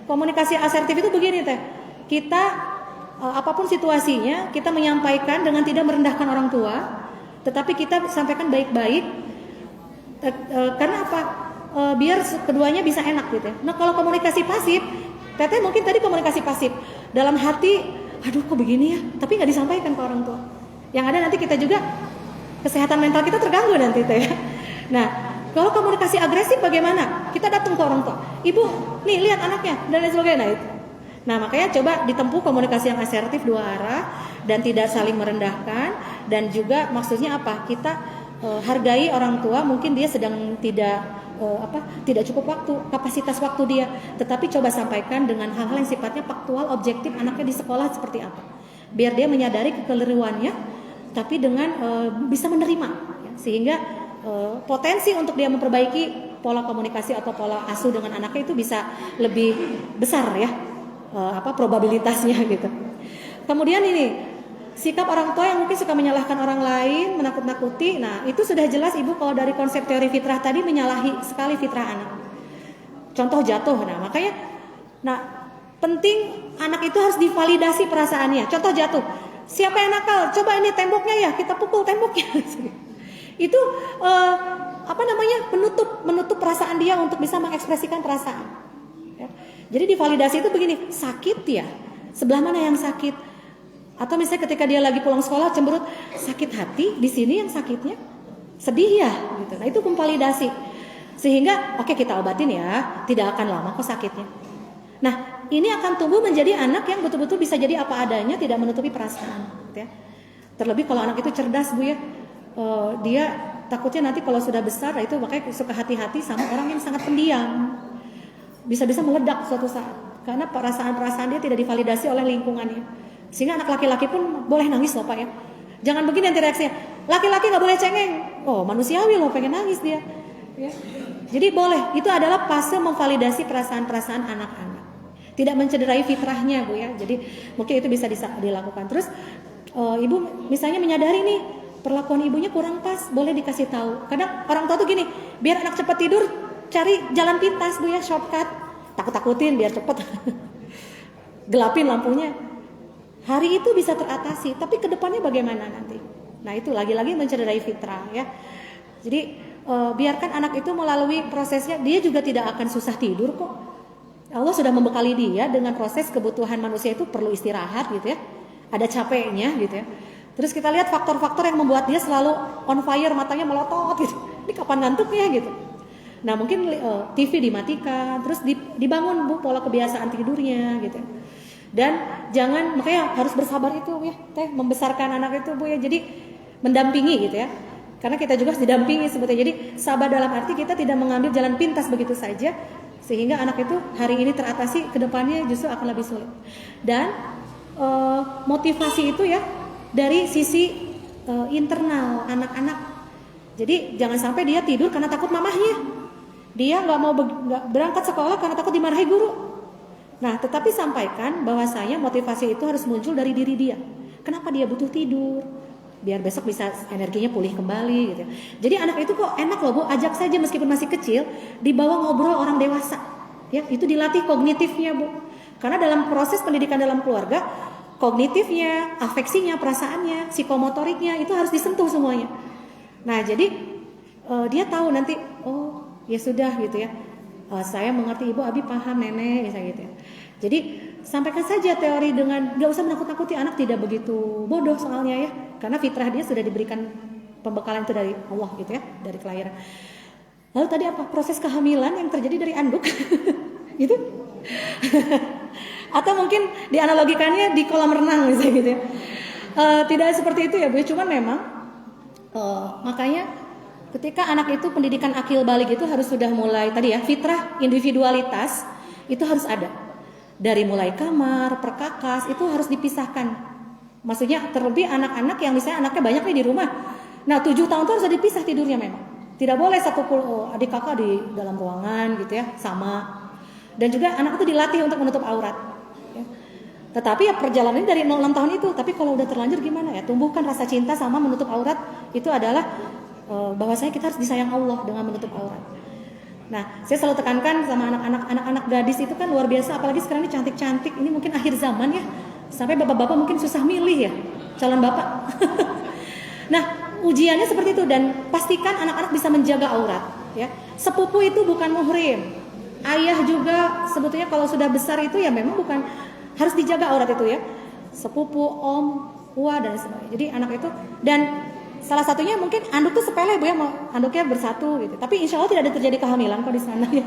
Komunikasi asertif itu begini teh, kita apapun situasinya kita menyampaikan dengan tidak merendahkan orang tua, tetapi kita sampaikan baik-baik. Karena apa? Biar keduanya bisa enak gitu ya. Nah kalau komunikasi pasif, teteh mungkin tadi komunikasi pasif dalam hati, aduh kok begini ya, tapi nggak disampaikan ke orang tua. Yang ada nanti kita juga kesehatan mental kita terganggu nanti teh. Nah, kalau komunikasi agresif bagaimana? Kita datang ke orang tua, ibu, nih lihat anaknya dan lain sebagainya. Nah, itu. Nah makanya coba ditempuh komunikasi yang asertif 2 arah dan tidak saling merendahkan, dan juga maksudnya apa? Kita hargai orang tua, mungkin dia sedang tidak cukup waktu, kapasitas waktu dia, tetapi coba sampaikan dengan hal-hal yang sifatnya faktual, objektif, anaknya di sekolah seperti apa, biar dia menyadari kekeliruannya, tapi dengan bisa menerima ya, sehingga potensi untuk dia memperbaiki pola komunikasi atau pola asuh dengan anaknya itu bisa lebih besar ya, probabilitasnya gitu. Kemudian ini sikap orang tua yang mungkin suka menyalahkan orang lain, menakut-nakuti. Nah, itu sudah jelas Ibu kalau dari konsep teori fitrah tadi menyalahi sekali fitrah anak. Contoh jatuh. Nah, makanya penting anak itu harus divalidasi perasaannya. Contoh jatuh. Siapa yang nakal? Coba ini temboknya ya, kita pukul temboknya. Itu menutup perasaan dia untuk bisa mengekspresikan perasaan. Ya. Jadi divalidasi itu begini, sakit ya. Sebelah mana yang sakit? Atau misalnya ketika dia lagi pulang sekolah cemberut, sakit hati, di sini yang sakitnya sedih ya gitu. Nah, itu memvalidasi. Sehingga oke, kita obatin ya, tidak akan lama kok sakitnya. Nah, ini akan tumbuh menjadi anak yang betul-betul bisa jadi apa adanya, tidak menutupi perasaan gitu ya. Terlebih kalau anak itu cerdas Bu ya. Dia takutnya nanti kalau sudah besar, itu makanya suka hati-hati sama orang yang sangat pendiam. Bisa-bisa meledak suatu saat. karena perasaan-perasaan dia tidak divalidasi oleh lingkungannya. Sehingga anak laki-laki pun boleh nangis loh Pak ya. Jangan begini nanti reaksinya, laki-laki nggak boleh cengeng. Oh manusiawi loh, pengen nangis dia. Ya. Jadi boleh, itu adalah fase memvalidasi perasaan-perasaan anak-anak. Tidak mencederai fitrahnya Bu ya. Jadi mungkin itu bisa dilakukan. Terus ibu misalnya menyadari nih perlakuan ibunya kurang pas, boleh dikasih tahu. Kadang orang tua tuh gini, biar anak cepat tidur cari jalan pintas Bu ya, shortcut. Takut-takutin biar cepet. Gelapin lampunya. Hari itu bisa teratasi, tapi kedepannya bagaimana nanti? Nah itu lagi-lagi mencederai fitrah ya. Jadi biarkan anak itu melalui prosesnya, dia juga tidak akan susah tidur kok. Allah sudah membekali dia dengan proses kebutuhan manusia itu perlu istirahat gitu ya. Ada capeknya gitu ya. Terus kita lihat faktor-faktor yang membuat dia selalu on fire, matanya melotot gitu. Ini kapan ngantuknya gitu. Nah mungkin TV dimatikan, terus dibangun Bu pola kebiasaan tidurnya gitu. Dan jangan, makanya harus bersabar itu ya, Teh, membesarkan anak itu Bu ya. Jadi mendampingi gitu ya. Karena kita juga harus didampingi sebetulnya. Jadi sabar dalam arti kita tidak mengambil jalan pintas begitu saja sehingga anak itu hari ini teratasi, kedepannya justru akan lebih sulit. Dan motivasi itu ya dari sisi internal anak-anak. Jadi jangan sampai dia tidur karena takut mamahnya. Dia nggak mau berangkat sekolah karena takut dimarahi guru. Nah, tetapi sampaikan bahwasanya motivasi itu harus muncul dari diri dia. Kenapa dia butuh tidur? Biar besok bisa energinya pulih kembali gitu. Jadi anak itu kok enak loh Bu, ajak saja meskipun masih kecil, dibawa ngobrol orang dewasa. Ya, itu dilatih kognitifnya Bu. Karena dalam proses pendidikan dalam keluarga, kognitifnya, afeksinya, perasaannya, psikomotoriknya itu harus disentuh semuanya. Nah, jadi dia tahu nanti, oh ya sudah gitu ya. Saya mengerti Ibu, Abi paham Nenek, misalnya gitu ya. Jadi sampaikan saja teori dengan gak usah menakut-nakuti, anak tidak begitu bodoh soalnya ya. Karena fitrah dia sudah diberikan pembekalan itu dari Allah gitu ya, dari kelahiran. Lalu tadi apa? Proses kehamilan yang terjadi dari anduk. Gitu. Atau mungkin dianalogikannya di kolam renang misalnya gitu ya. Tidak seperti itu ya Bu, cuman memang makanya ketika anak itu pendidikan akil balik itu harus sudah mulai tadi ya, fitrah individualitas itu harus ada. Dari mulai kamar, perkakas itu harus dipisahkan. Maksudnya terlebih anak-anak yang misalnya anaknya banyak nih di rumah. Nah 7 tahun itu harus dipisah tidurnya memang. Tidak boleh satu adik kakak di dalam ruangan gitu ya, sama. Dan juga anak itu dilatih untuk menutup aurat. Ya. Tetapi ya perjalanannya dari 0-6 tahun itu. Tapi kalau udah terlanjur gimana ya? Tumbuhkan rasa cinta sama menutup aurat itu adalah bahwasanya kita harus disayang Allah dengan menutup aurat. Nah, saya selalu tekankan sama anak-anak gadis itu kan luar biasa, apalagi sekarang ini cantik-cantik. Ini mungkin akhir zaman ya. Sampai bapak-bapak mungkin susah milih ya calon bapak. Nah, ujiannya seperti itu dan pastikan anak-anak bisa menjaga aurat ya. Sepupu itu bukan muhrim. Ayah juga sebetulnya kalau sudah besar itu ya memang bukan, harus dijaga aurat itu ya. Sepupu, om, uwa dan sebagainya. Jadi anak itu, dan salah satunya mungkin anduk itu sepele Bu ya, anduknya bersatu gitu. Tapi insya Allah tidak ada terjadi kehamilan kok di sana ya.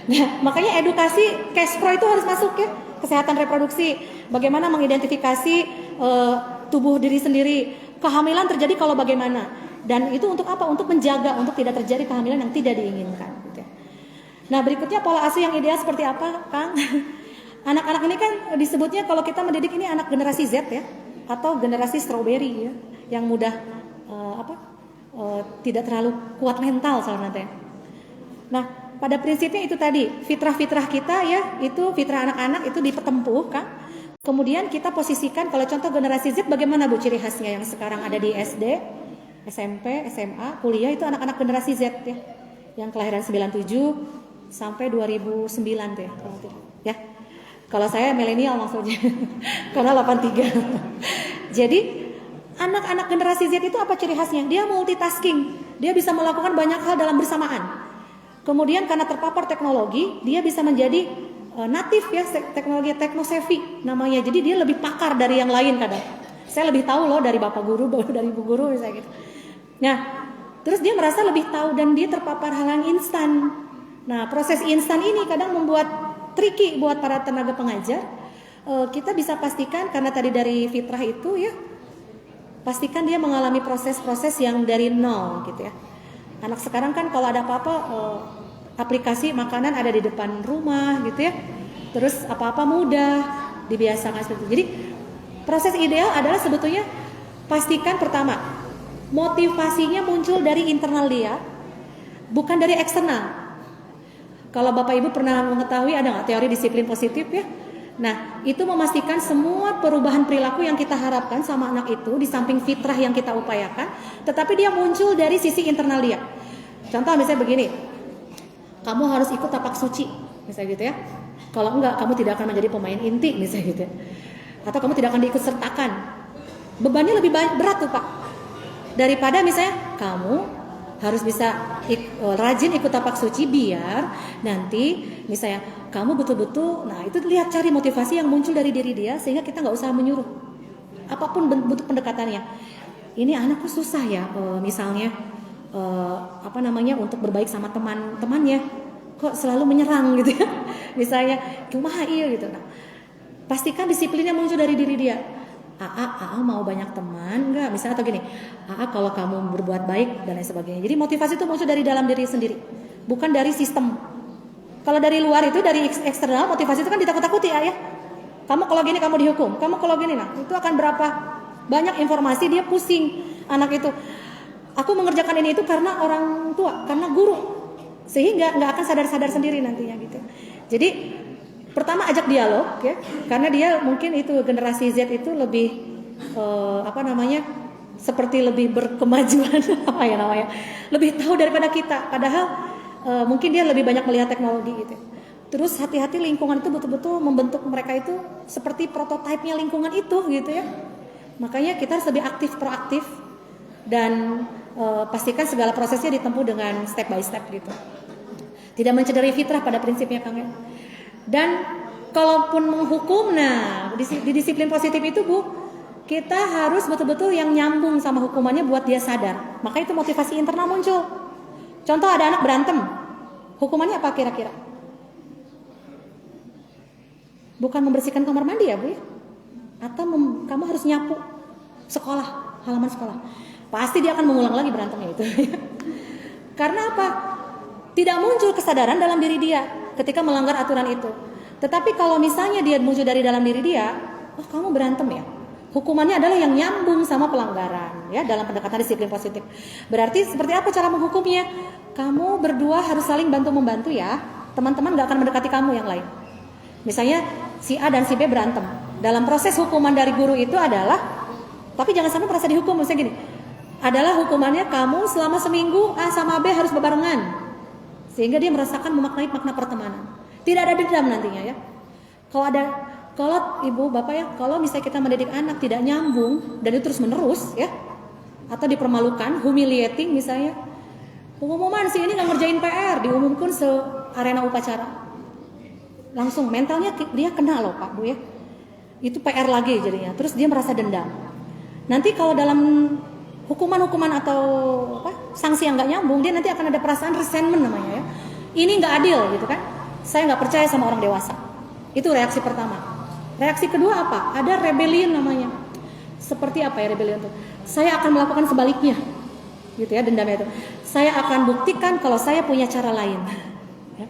Nah, makanya edukasi Kespro itu harus masuk ya, kesehatan reproduksi. Bagaimana mengidentifikasi tubuh diri sendiri, kehamilan terjadi kalau bagaimana. Dan itu untuk apa? Untuk menjaga, untuk tidak terjadi kehamilan yang tidak diinginkan. Gitu. Nah berikutnya pola asuh yang ideal seperti apa, Kang? Anak-anak ini kan disebutnya kalau kita mendidik ini anak generasi Z ya, atau generasi strawberry ya, yang mudah tidak terlalu kuat mental soalnya. Nah pada prinsipnya itu tadi fitrah-fitrah kita ya, itu fitrah anak-anak itu dipertempuh, Kang. Kemudian kita posisikan kalau contoh generasi Z bagaimana Bu ciri khasnya yang sekarang ada di SD, SMP, SMA, kuliah itu anak-anak generasi Z ya, yang kelahiran 97 sampai 2009 tuh ya. Kalau saya milenial maksudnya, karena 83. Jadi anak-anak generasi Z itu apa ciri khasnya? Dia multitasking, dia bisa melakukan banyak hal dalam bersamaan. Kemudian karena terpapar teknologi, dia bisa menjadi natif ya, teknologi teknosavvy namanya. Jadi dia lebih pakar dari yang lain kadang. Saya lebih tahu loh dari bapak guru, dari ibu guru misalnya gitu. Nah, terus dia merasa lebih tahu dan dia terpapar hal yang instan. Nah, proses instan ini kadang membuat tricky buat para tenaga pengajar. Kita bisa pastikan karena tadi dari fitrah itu ya, pastikan dia mengalami proses-proses yang dari nol gitu ya. Anak sekarang kan kalau ada apa-apa aplikasi makanan ada di depan rumah gitu ya. terus apa-apa mudah, dibiasakan seperti itu. Jadi proses ideal adalah sebetulnya pastikan pertama motivasinya muncul dari internal dia, bukan dari eksternal. Kalau Bapak Ibu pernah mengetahui ada nggak teori disiplin positif ya? Nah, itu memastikan semua perubahan perilaku yang kita harapkan sama anak itu di samping fitrah yang kita upayakan, tetapi dia muncul dari sisi internal dia. Contoh misalnya begini, kamu harus ikut tapak suci, misalnya gitu ya. Kalau enggak, kamu tidak akan menjadi pemain inti, misalnya gitu ya. Atau kamu tidak akan diikut sertakan. Bebannya lebih berat tuh Pak, daripada misalnya kamu harus bisa rajin ikut tapak suci biar nanti misalnya kamu betul-betul, nah itu lihat cari motivasi yang muncul dari diri dia sehingga kita nggak usah menyuruh apapun bentuk pendekatannya. Ini anakku susah ya, misalnya untuk berbaik sama teman-temannya kok selalu menyerang gitu ya, misalnya kumaha iya gitu. Nah, pastikan disiplinnya muncul dari diri dia. AA mau banyak teman enggak? Misalnya atau gini, AA kalau kamu berbuat baik dan lain sebagainya. Jadi motivasi itu muncul dari dalam diri sendiri, bukan dari sistem. Kalau dari luar itu dari eksternal, motivasi itu kan ditakut-takuti ya. Kamu kalau gini kamu dihukum, kamu kalau gini, nah itu akan berapa banyak informasi dia pusing anak itu. Aku mengerjakan ini itu karena orang tua, karena guru, sehingga nggak akan sadar-sadar sendiri nantinya gitu. Jadi pertama ajak dialog ya, karena dia mungkin itu generasi Z itu lebih seperti lebih berkemajuan lebih tahu daripada kita, padahal mungkin dia lebih banyak melihat teknologi gitu. Terus hati-hati lingkungan itu betul-betul membentuk mereka itu seperti prototipenya lingkungan itu gitu ya. Makanya kita harus lebih aktif, proaktif dan pastikan segala prosesnya ditempuh dengan step by step gitu. Tidak mencederai fitrah pada prinsipnya Kang ya. Dan kalaupun menghukum, nah di disiplin positif itu Bu, kita harus betul-betul yang nyambung sama hukumannya buat dia sadar. Maka itu motivasi internal muncul. Contoh ada anak berantem, hukumannya apa kira-kira? Bukan membersihkan kamar mandi ya Bu ya? Atau kamu harus nyapu sekolah, halaman sekolah. Pasti dia akan mengulang lagi berantemnya itu. Karena apa? Tidak muncul kesadaran dalam diri dia ketika melanggar aturan itu. Tetapi kalau misalnya dia muncul dari dalam diri dia, oh kamu berantem ya, hukumannya adalah yang nyambung sama pelanggaran ya dalam pendekatan disiplin positif. Berarti seperti apa cara menghukumnya? Kamu berdua harus saling bantu-membantu ya. Teman-teman gak akan mendekati kamu yang lain. Misalnya si A dan si B berantem. Dalam proses hukuman dari guru itu adalah, tapi jangan sampai merasa dihukum. Misalnya gini, adalah hukumannya kamu selama seminggu A sama B harus berbarengan, sehingga dia merasakan memaknai makna pertemanan. Tidak ada dendam nantinya ya. Kalau ibu bapak ya, kalau misalnya kita mendidik anak tidak nyambung dan itu terus menerus ya, atau dipermalukan, humiliating misalnya, pengumuman si ini nggak ngerjain PR, diumumkan se arena upacara, langsung mentalnya dia kena loh Pak Bu ya. Itu PR lagi jadinya. Terus dia merasa dendam. Nanti kalau dalam hukuman-hukuman atau sanksi yang nggak nyambung, dia nanti akan ada perasaan resentment namanya ya. Ini nggak adil gitu kan? Saya nggak percaya sama orang dewasa. Itu reaksi pertama. Reaksi kedua apa? Ada rebellion namanya. Seperti apa ya rebellion itu? Saya akan melakukan sebaliknya, gitu ya dendamnya itu. Saya akan buktikan kalau saya punya cara lain, ya.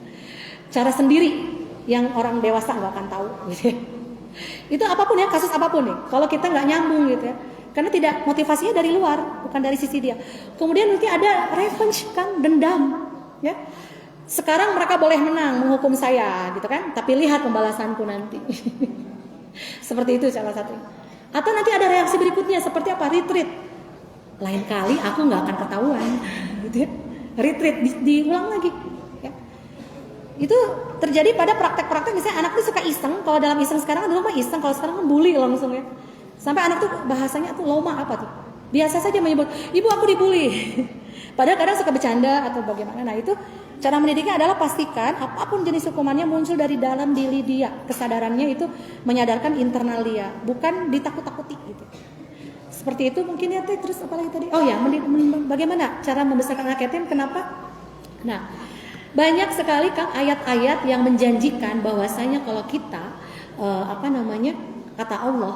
Cara sendiri yang orang dewasa nggak akan tahu. Gitu ya. Itu apapun ya, kasus apapun nih. Kalau kita nggak nyambung gitu ya. Karena tidak, motivasinya dari luar, bukan dari sisi dia. Kemudian nanti ada revenge kan, dendam, ya. Sekarang mereka boleh menang menghukum saya, gitu kan? Tapi lihat pembalasanku nanti. Seperti itu salah satunya. Atau nanti ada reaksi berikutnya seperti apa? Retreat. Lain kali aku nggak akan ketahuan, gitu ya. Retreat, diulang lagi. Ya. Itu terjadi pada praktek-praktek misalnya anak itu suka iseng. Kalau dalam iseng sekarang kan dulu mah iseng, kalau sekarang kan bully langsung ya. Sampai anak tuh bahasanya tuh loma apa tuh? Biasa saja menyebut, ibu aku dibully. Padahal kadang suka bercanda atau bagaimana. Nah itu cara mendidiknya adalah pastikan apapun jenis hukumannya muncul dari dalam diri dia. Kesadarannya itu menyadarkan internal dia, bukan ditakut-takuti gitu. Seperti itu mungkin ya Teh. Terus apa lagi tadi? Oh ya, bagaimana cara membesarkan anak yatim? Kenapa? Nah, banyak sekali Kang ayat-ayat yang menjanjikan bahwasanya kalau kita kata Allah,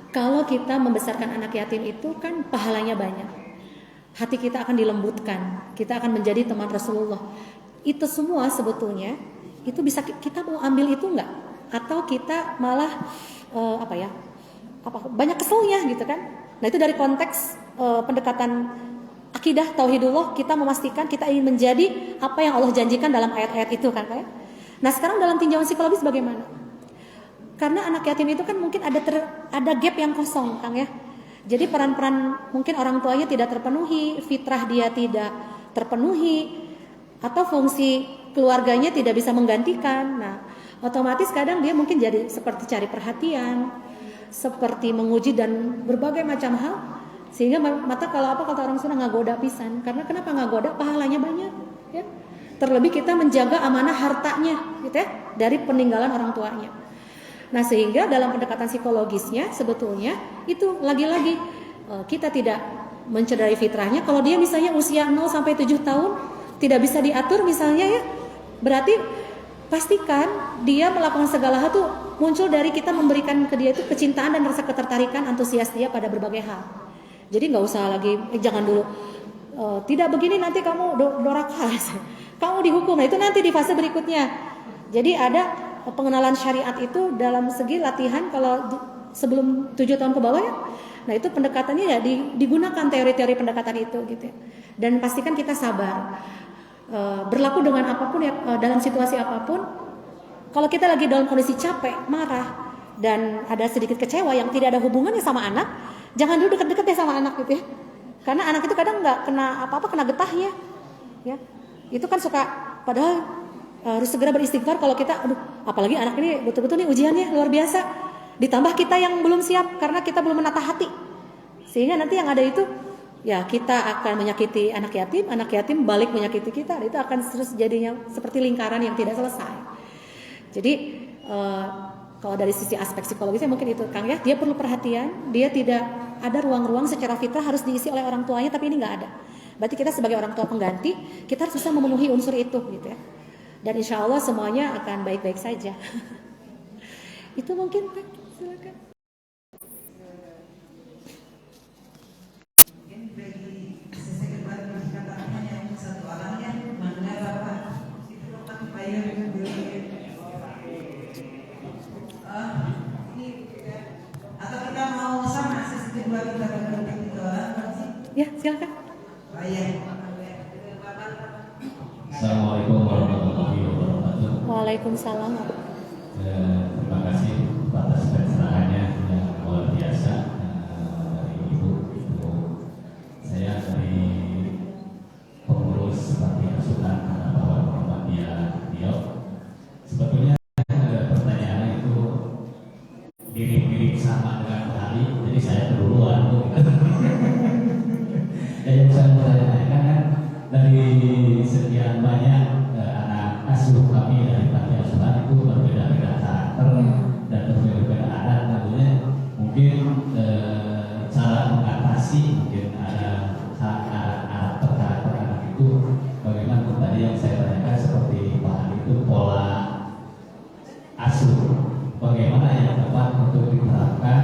kalau kita membesarkan anak yatim itu kan pahalanya banyak. Hati kita akan dilembutkan, kita akan menjadi teman Rasulullah. Itu semua sebetulnya itu bisa kita mau ambil itu enggak? atau kita malah banyak keselnya gitu kan. Nah itu dari konteks pendekatan akidah tauhidullah, kita memastikan kita ingin menjadi apa yang Allah janjikan dalam ayat-ayat itu kan Kak ya. Nah sekarang dalam tinjauan psikologis bagaimana? Karena anak yatim itu kan mungkin ada gap yang kosong Kang ya. Jadi peran-peran mungkin orang tuanya tidak terpenuhi, fitrah dia tidak terpenuhi, atau fungsi keluarganya tidak bisa menggantikan. Nah otomatis kadang dia mungkin jadi seperti cari perhatian, seperti menguji dan berbagai macam hal, sehingga mata kalau kata orang Sunda ngagoda pisan. Karena kenapa ngagoda? Pahalanya banyak ya. Terlebih kita menjaga amanah hartanya gitu ya, dari peninggalan orang tuanya. Nah sehingga dalam pendekatan psikologisnya sebetulnya itu lagi-lagi kita tidak mencederai fitrahnya. Kalau dia misalnya usia 0 sampai 7 tahun tidak bisa diatur misalnya ya, berarti pastikan dia melakukan segala hal tuh muncul dari kita memberikan ke dia itu kecintaan dan rasa ketertarikan, antusias dia pada berbagai hal. Jadi nggak usah lagi jangan dulu tidak begini nanti kamu doraka, kamu dihukum. Nah itu nanti di fase berikutnya. Jadi ada pengenalan syariat itu dalam segi latihan kalau sebelum 7 tahun ke bawah ya. Nah itu pendekatannya ya digunakan teori-teori pendekatan itu gitu ya. Dan pastikan kita sabar. Berlaku dengan apapun ya, dalam situasi apapun. Kalau kita lagi dalam kondisi capek, marah dan ada sedikit kecewa yang tidak ada hubungannya sama anak, jangan dulu deket-deket ya sama anak gitu ya. Karena anak itu kadang nggak kena apa-apa, kena getahnya ya. Itu kan suka, padahal harus segera beristighfar kalau kita apalagi anak ini betul-betul nih ujiannya luar biasa, ditambah kita yang belum siap karena kita belum menata hati, sehingga nanti yang ada itu ya kita akan menyakiti anak yatim balik menyakiti kita. Itu akan terus jadinya seperti lingkaran yang tidak selesai. Jadi kalau dari sisi aspek psikologisnya mungkin itu Kang ya, dia perlu perhatian, dia tidak ada ruang-ruang secara fitrah harus diisi oleh orang tuanya, tapi ini nggak ada. Berarti kita sebagai orang tua pengganti kita harus bisa memenuhi unsur itu gitu ya. Dan insya Allah semuanya akan baik-baik saja. Itu mungkin Pak, silakan. Mungkin bagi sesi kedua katakannya yang satu orang yang mana Bapak itu Bapak bayar ini atau kita mau sama sesi kedua kita berganti 3 orang Pak sih? Ya silakan. Bayar. Assalamualaikum warahmatullahi wabarakatuh. Waalaikumsalam. Terima kasih atas pencerahannya yang luar biasa dari Ibu. Saya dari pengurus Partai Asuhan Harapan Muhammadiyah Riau. Sebetulnya pertanyaannya itu mirip-mirip sama dengan tadi, jadi saya keduluan. Yang saya mau tanyakan kan dari sekian banyak anak asuh kami dari panti asuhan itu berbeda-beda karakter dan berbeda-beda adat, tentunya mungkin cara mengatasi mungkin ada karakter anak itu bagaimana tadi yang saya tanyakan seperti bahan itu pola asuh bagaimana yang tepat untuk diterapkan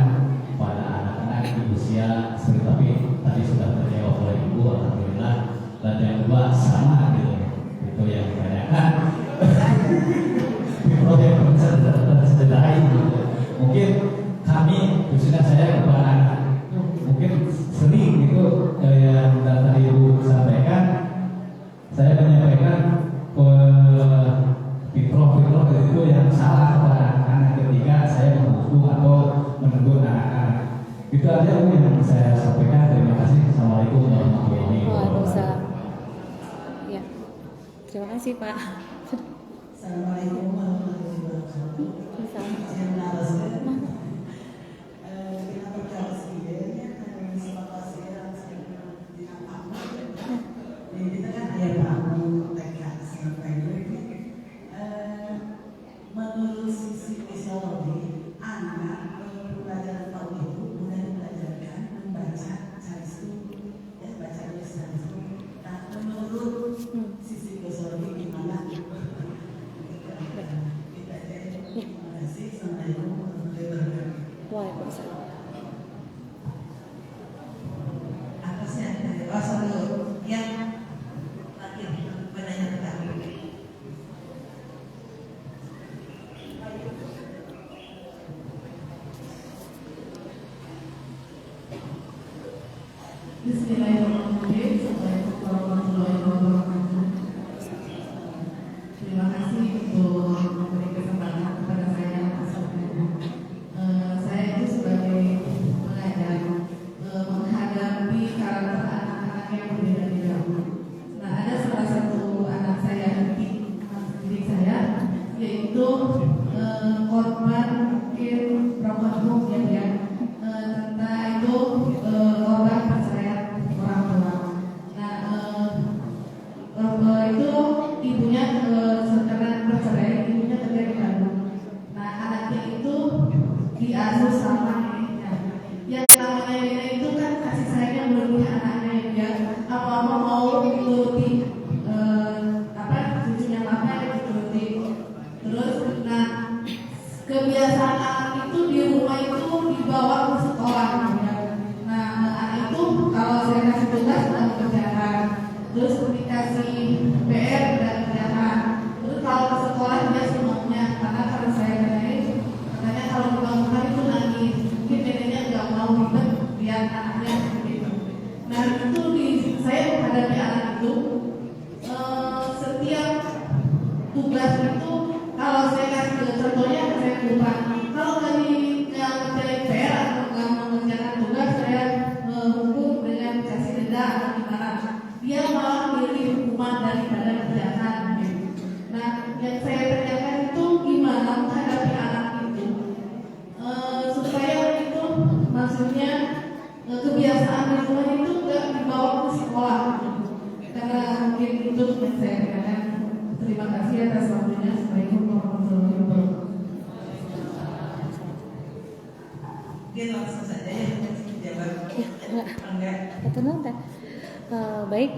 pada anak-anak di usia seperti tapi tadi sudah terjawab oleh Ibu, alhamdulillah. Dan yang kedua sama gitu, itu yang ditanyakan. Proyek tercederai gitu. Mungkin kami, khususnya saya kepada anak mungkin sering gitu yang tadi Ibu sampaikan, saya menyampaikan fitrah itu yang salah kepada anak-anak ketika saya menghukum atau menegur anak-anak. Itu aja yang saya sampaikan. Terima kasih. Assalamualaikum warahmatullahi wabarakatuh. Ya. Terima kasih Pak. Assalamualaikum warahmatullahi wabarakatuh. Saya menaraskan kita percaya sekiranya kita kan ayah bangun TK sampai menurut sisi fisiologi anak pelajaran tahun itu mulai belajarkan membaca cari ya baca tulis cari. Nah menurut sisi fisiologi gimana? Kita jadi terima kasih. Assalamualaikum warahmatullahi wabarakatuh. Waalaikumsalam. Atasnya sorry yang terakhir penanya terakhir. Bismillahirrahmanirrahim. Assalamualaikum warahmatullahi wabarakatuh. Terima kasih untuk memberi kesempatan kepada saya atas waktunya. Saya itu sebagai pengajar menghadapi karakter anak-anak yang berbeda-beda. Nah, ada salah satu anak saya didik saya, yaitu korban mungkin broken home ya. Tentang itu korban perceraian orang tua. Nah, itu ibunya karena bercerai, ibunya kerja di Bandung. Nah, anaknya itu diasuh sama neneknya. Yang namanya nenek itu kan kasih sayangnya melebihi anaknya, ya. Apa-apa mau dituruti, cucunya apa dituruti. Terus, nah, kebiasaan anak itu di rumah itu dibawa ke sekolah, ya. Nah, anak itu kalau saya kasih tugas dan kerjaan, terus dikasih PR dan kerjaan, terus kalau ke sekolah dia semuanya, karena kalau saya tanyain, katanya kalau dibangunkan itu nangis, mungkin neneknya nggak mau ribet lihat anaknya begitu. Nah, itu saya menghadapi anak itu setiap tugas itu kalau saya kasih contohnya saya lupa. Kalau nggak ngerjain PR atau nggak mengerjakan tugas, saya hukum dengan kasih denda atau gimana. Dia malah milih hukuman daripada kerjaan. Nah, yang saya tanyakan itu gimana menghadapi anak itu supaya itu maksudnya kebiasaan di rumah itu nggak dibawa ke sekolah. Karena mungkin itu yang saya tanyakan. Terima kasih atas waktunya. Assalamualaikum warahmatullahi wabarakatuh. Dia langsung saja ya jawab. Enggak. Betul. Baik.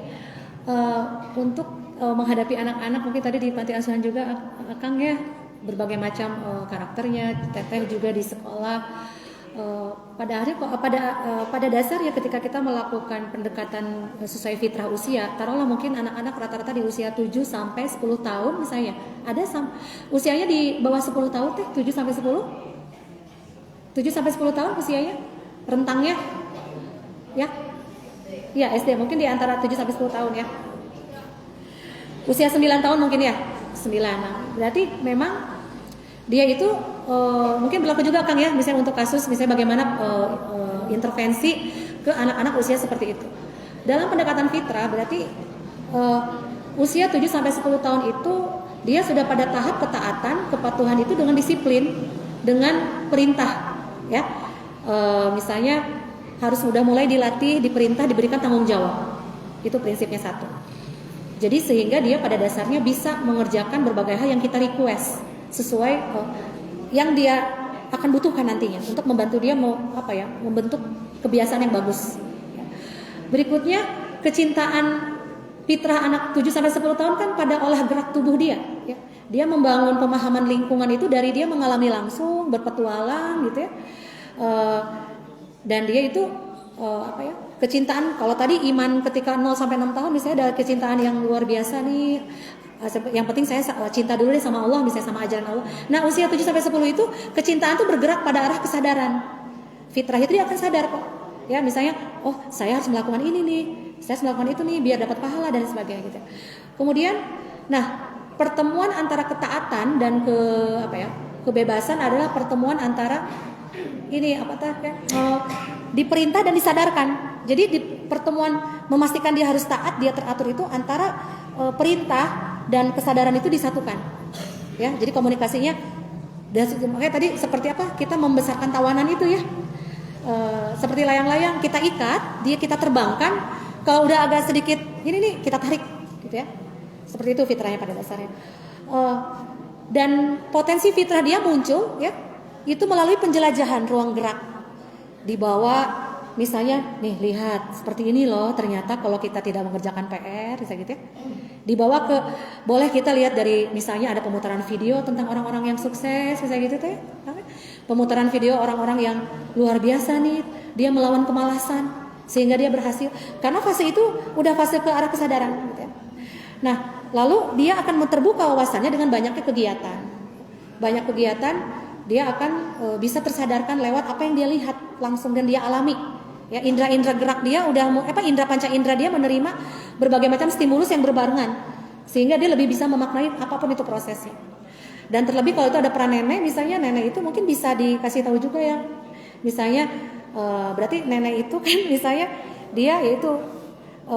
Untuk menghadapi anak-anak mungkin tadi di panti asuhan juga Kang ya, berbagai macam karakternya, Teteh juga di sekolah. Pada dasarnya ketika kita melakukan pendekatan sesuai fitrah usia, taruhlah mungkin anak-anak rata-rata di usia 7 sampai 10 tahun misalnya. Ada usianya di bawah 10 tahun Teh, 7 sampai 10? 7 sampai 10 tahun usianya? Rentangnya? Ya? Ya, SD mungkin di antara 7 sampai 10 tahun ya. Usia 9 tahun mungkin ya? 9. Nah, berarti memang dia itu mungkin berlaku juga Kang ya, misalnya untuk kasus misalnya bagaimana intervensi ke anak-anak usia seperti itu. Dalam pendekatan fitrah berarti usia 7 sampai 10 tahun itu dia sudah pada tahap ketaatan, kepatuhan itu dengan disiplin, dengan perintah ya. Misalnya harus sudah mulai dilatih, diperintah, diberikan tanggung jawab. Itu prinsipnya satu. Jadi sehingga dia pada dasarnya bisa mengerjakan berbagai hal yang kita request sesuai yang dia akan butuhkan nantinya untuk membantu dia membentuk kebiasaan yang bagus. Berikutnya kecintaan fitrah anak 7 sampai 10 tahun kan pada olah gerak tubuh dia ya. Dia membangun pemahaman lingkungan itu dari dia mengalami langsung, berpetualang gitu ya. Dan dia itu kecintaan, kalau tadi iman ketika 0 sampai 6 tahun misalnya ada kecintaan yang luar biasa nih. Yang penting saya cinta dulu deh sama Allah, misalnya sama ajaran Allah. Nah, usia 7 sampai 10 itu kecintaan tuh bergerak pada arah kesadaran. Fitrah itu dia akan sadar kok. Ya, misalnya, oh, saya harus melakukan ini nih, saya harus melakukan itu nih biar dapat pahala dan sebagainya gitu. Kemudian, nah, pertemuan antara ketaatan dan kebebasan adalah pertemuan antara ini diperintah dan disadarkan. Jadi di pertemuan memastikan dia harus taat, dia teratur itu antara perintah dan kesadaran itu disatukan. Ya, jadi komunikasinya makanya tadi seperti apa? Kita membesarkan tawanan itu ya. Seperti layang-layang kita ikat, dia kita terbangkan. Kalau udah agak sedikit ini nih kita tarik gitu ya. Seperti itu fitrahnya pada dasarnya. Dan potensi fitrah dia muncul ya, itu melalui penjelajahan ruang gerak. Dibawa misalnya nih, lihat seperti ini loh, ternyata kalau kita tidak mengerjakan PR bisa gitu ya. Dibawa ke, boleh kita lihat dari misalnya ada pemutaran video tentang orang-orang yang sukses bisa gitu tuh ya. Pemutaran video orang-orang yang luar biasa nih, dia melawan kemalasan sehingga dia berhasil. Karena fase itu udah fase ke arah kesadaran gitu ya. Nah, lalu dia akan terbuka wawasannya dengan banyaknya kegiatan. Banyak kegiatan dia akan bisa tersadarkan lewat apa yang dia lihat langsung dan dia alami. Ya, indra-indra gerak dia udah indra panca indra dia menerima berbagai macam stimulus yang berbarengan, sehingga dia lebih bisa memaknai apapun itu prosesnya. Dan terlebih kalau itu ada peran nenek, misalnya nenek itu mungkin bisa dikasih tahu juga ya, misalnya berarti nenek itu kan misalnya dia yaitu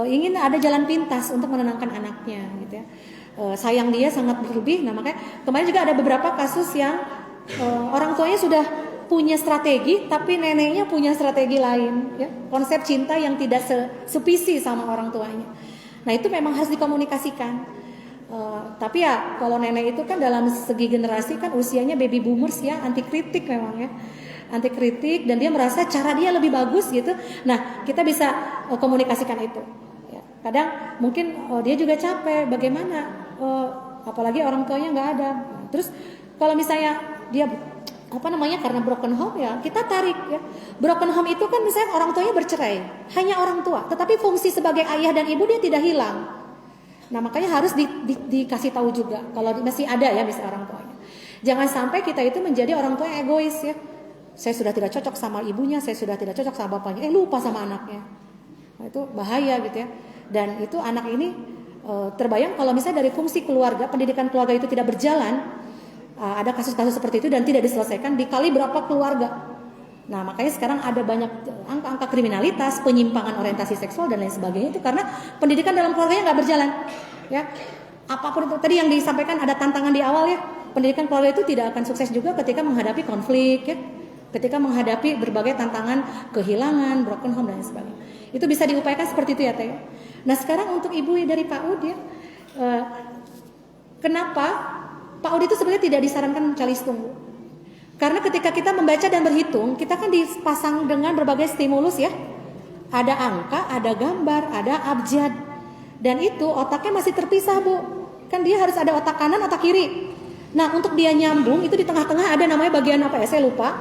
ingin ada jalan pintas untuk menenangkan anaknya gitu ya. Sayang dia sangat berlebih. Nah makanya kemarin juga ada beberapa kasus yang orang tuanya sudah punya strategi, tapi neneknya punya strategi lain, ya. Konsep cinta yang tidak sepisi sama orang tuanya. Nah itu memang harus dikomunikasikan. Tapi ya kalau nenek itu kan dalam segi generasi kan usianya baby boomers ya, anti kritik memang ya, anti kritik, dan dia merasa cara dia lebih bagus gitu. Nah kita bisa komunikasikan itu. Ya. Kadang mungkin dia juga capek, bagaimana? Apalagi orang tuanya nggak ada. Terus kalau misalnya dia karena broken home ya kita tarik ya. Broken home itu kan misalnya orang tuanya bercerai, hanya orang tua, tetapi fungsi sebagai ayah dan ibu dia tidak hilang. Nah makanya harus dikasih tahu juga kalau masih ada ya misalnya orang tuanya. Jangan sampai kita itu menjadi orang tua yang egois ya. Saya sudah tidak cocok sama ibunya, saya sudah tidak cocok sama bapaknya, lupa sama anaknya. Nah, itu bahaya gitu ya. Dan itu anak ini terbayang kalau misalnya dari fungsi keluarga, pendidikan keluarga itu tidak berjalan. Ada kasus-kasus seperti itu dan tidak diselesaikan dikali berapa keluarga. Nah makanya sekarang ada banyak angka-angka kriminalitas, penyimpangan orientasi seksual dan lain sebagainya itu karena pendidikan dalam keluarganya nggak berjalan. Ya, apapun itu tadi yang disampaikan ada tantangan di awal ya. Pendidikan keluarga itu tidak akan sukses juga ketika menghadapi konflik ya, ketika menghadapi berbagai tantangan kehilangan, broken home dan lain sebagainya. Itu bisa diupayakan seperti itu ya Teh. Nah sekarang untuk ibu dari Pak Ud ya, kenapa Pak Ud itu sebenarnya tidak disarankan calistung, Bu. Karena ketika kita membaca dan berhitung, kita kan dipasang dengan berbagai stimulus ya. Ada angka, ada gambar, ada abjad. Dan itu otaknya masih terpisah, Bu. Kan dia harus ada otak kanan, otak kiri. Nah, untuk dia nyambung, itu di tengah-tengah ada namanya bagian apa ya, saya lupa.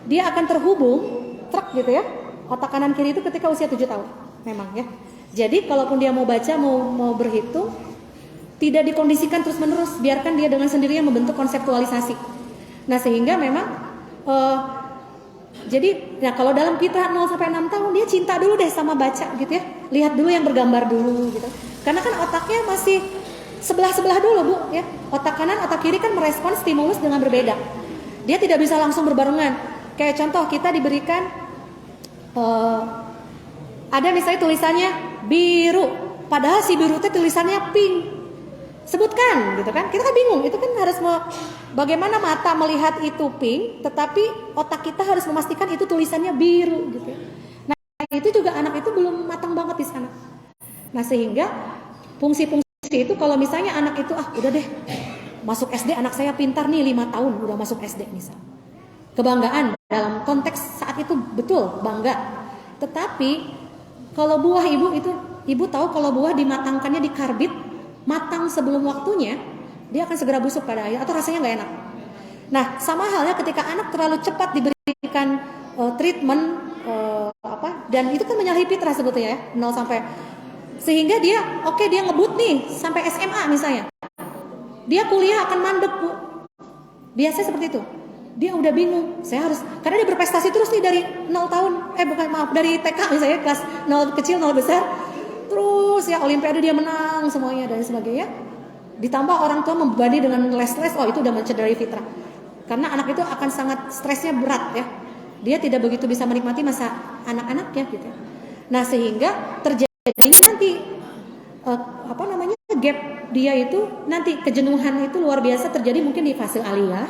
Dia akan terhubung, truk gitu ya. Otak kanan kiri itu ketika usia 7 tahun. Memang ya. Jadi, kalaupun dia mau baca, mau berhitung, tidak dikondisikan terus-menerus, biarkan dia dengan sendirinya membentuk konseptualisasi. Nah sehingga memang jadi ya kalau dalam kita 0 sampai 6 tahun dia cinta dulu deh sama baca gitu ya, lihat dulu yang bergambar dulu gitu. Karena kan otaknya masih sebelah-sebelah dulu Bu ya, otak kanan otak kiri kan merespons stimulus dengan berbeda. Dia tidak bisa langsung berbarengan. Kayak contoh kita diberikan ada misalnya tulisannya biru, padahal si biru itu tulisannya pink. Sebutkan gitu kan, kita kan bingung, itu kan harus bagaimana mata melihat itu pink, tetapi otak kita harus memastikan itu tulisannya biru gitu. Nah itu juga anak itu belum matang banget di sana. Nah sehingga fungsi-fungsi itu kalau misalnya anak itu udah deh masuk SD, anak saya pintar nih 5 tahun udah masuk SD misal, kebanggaan dalam konteks saat itu betul bangga. Tetapi kalau buah ibu tahu kalau buah dimatangkannya di karbit matang sebelum waktunya, dia akan segera busuk pada akhirnya atau rasanya nggak enak. Nah, sama halnya ketika anak terlalu cepat diberikan treatment dan itu kan menyalahi fitrah sebetulnya ya, 0 sampai sehingga dia dia ngebut nih sampai SMA misalnya. Dia kuliah akan mandek, Bu. Biasanya seperti itu. Dia udah bingung, saya harus karena dia berprestasi terus nih dari 0 tahun, dari TK misalnya kelas 0 kecil 0 besar. Terus ya olimpiade dia menang semuanya dan sebagainya. Ditambah orang tua membebani dengan les-les, itu udah mencederai fitrah. Karena anak itu akan sangat stresnya berat ya. Dia tidak begitu bisa menikmati masa anak-anaknya gitu. Nah sehingga terjadinya nanti gap dia itu nanti kejenuhan itu luar biasa terjadi mungkin di fase aliyah,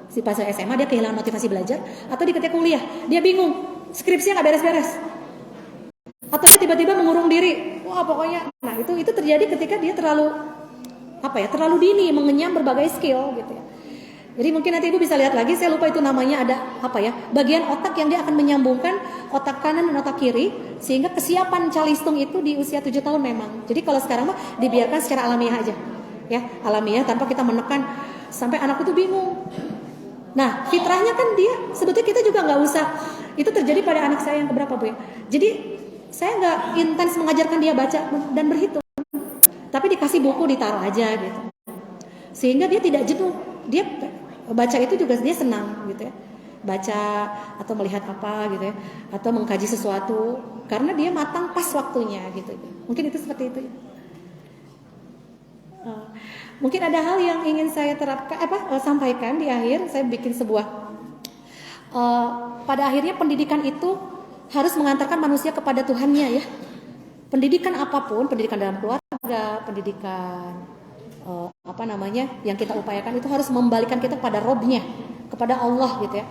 di fase SMA dia kehilangan motivasi belajar, atau di ketika kuliah dia bingung skripsinya nggak beres-beres. Atau dia tiba-tiba mengurung diri. Wah pokoknya, nah itu terjadi ketika dia terlalu dini mengenyam berbagai skill gitu ya. Jadi mungkin nanti ibu bisa lihat lagi, saya lupa itu namanya ada bagian otak yang dia akan menyambungkan otak kanan dan otak kiri sehingga kesiapan calistung itu di usia 7 tahun memang. Jadi kalau sekarang mah dibiarkan secara alamiah aja, ya alamiah tanpa kita menekan sampai anak itu bingung. Nah fitrahnya kan dia sebetulnya kita juga nggak usah. Itu terjadi pada anak saya yang keberapa Bu ya. Jadi saya nggak intens mengajarkan dia baca dan berhitung, tapi dikasih buku ditaruh aja gitu, sehingga dia tidak jenuh. Dia baca itu juga dia senang gitu ya. baca atau melihat apa gitu ya, atau mengkaji sesuatu karena dia matang pas waktunya gitu. Mungkin itu seperti itu. Mungkin ada hal yang ingin saya sampaikan di akhir. Saya bikin sebuah pada akhirnya pendidikan itu harus mengantarkan manusia kepada Tuhannya ya. Pendidikan apapun, pendidikan dalam keluarga, pendidikan yang kita upayakan itu harus membalikan kita kepada Robnya, kepada Allah gitu ya.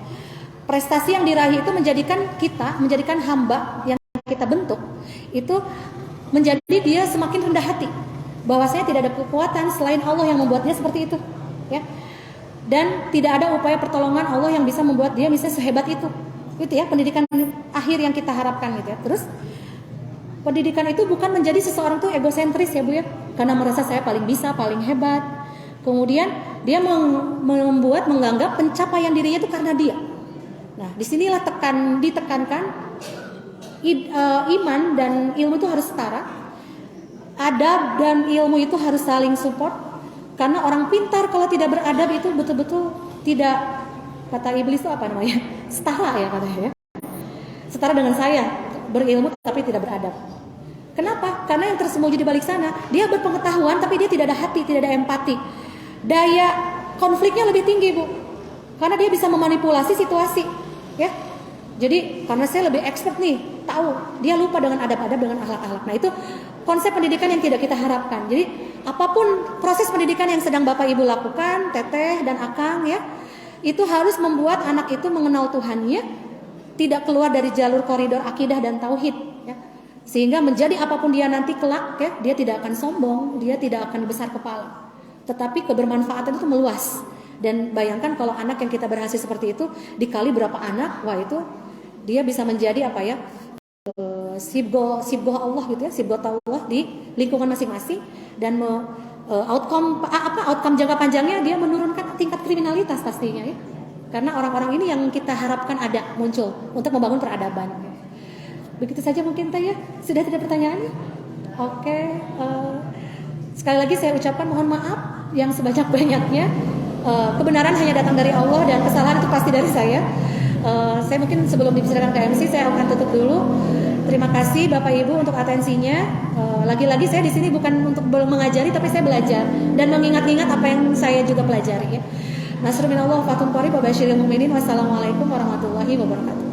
Prestasi yang diraih itu menjadikan hamba yang kita bentuk itu menjadi dia semakin rendah hati, bahwasanya tidak ada kekuatan selain Allah yang membuat dia seperti itu ya. Dan tidak ada upaya pertolongan Allah yang bisa membuat dia bisa sehebat itu ya, pendidikan akhir yang kita harapkan gitu ya. Terus pendidikan itu bukan menjadi seseorang tuh egosentris ya Bu ya, karena merasa saya paling bisa, paling hebat. Kemudian dia menganggap pencapaian dirinya itu karena dia. Nah, disinilah ditekankan iman dan ilmu itu harus setara. Adab dan ilmu itu harus saling support. Karena orang pintar kalau tidak beradab itu betul-betul tidak, kata iblis itu apa namanya? Setara ya katanya ya. Setara dengan saya, berilmu tapi tidak beradab. Kenapa? Karena yang tersembunyi di balik sana, dia berpengetahuan tapi dia tidak ada hati, tidak ada empati. Daya konfliknya lebih tinggi Bu, karena dia bisa memanipulasi situasi ya. Jadi karena saya lebih expert nih, tahu, dia lupa dengan adab-adab, dengan akhlak-akhlak. Nah itu konsep pendidikan yang tidak kita harapkan. Jadi apapun proses pendidikan yang sedang Bapak Ibu lakukan, Teteh dan Akang ya, itu harus membuat anak itu mengenal Tuhannya, tidak keluar dari jalur koridor akidah dan tauhid ya. Sehingga menjadi apapun dia nanti kelak ya, dia tidak akan sombong, dia tidak akan besar kepala. Tetapi kebermanfaatan itu meluas. Dan bayangkan kalau anak yang kita berhasil seperti itu dikali berapa anak, wah itu dia bisa menjadi sibgoh Allah gitu ya, sibgoh Allah di lingkungan masing-masing. Dan outcome jangka panjangnya dia menurunkan tingkat kriminalitas pastinya ya. Karena orang-orang ini yang kita harapkan ada muncul untuk membangun peradaban. Begitu saja mungkin Teh ya. Sudah tidak pertanyaan? Oke. Sekali lagi saya ucapkan mohon maaf yang sebanyak-banyaknya. Kebenaran hanya datang dari Allah dan kesalahan itu pasti dari saya. Saya mungkin sebelum dipersilakan ke MC saya akan tutup dulu. Terima kasih Bapak Ibu untuk atensinya. Lagi-lagi saya di sini bukan untuk mengajari tapi saya belajar dan mengingat-ingat apa yang saya juga pelajari ya. Nasrul minallah wa fathun qarib wa basyiril mu'minin. Wassalamualaikum warahmatullahi wabarakatuh.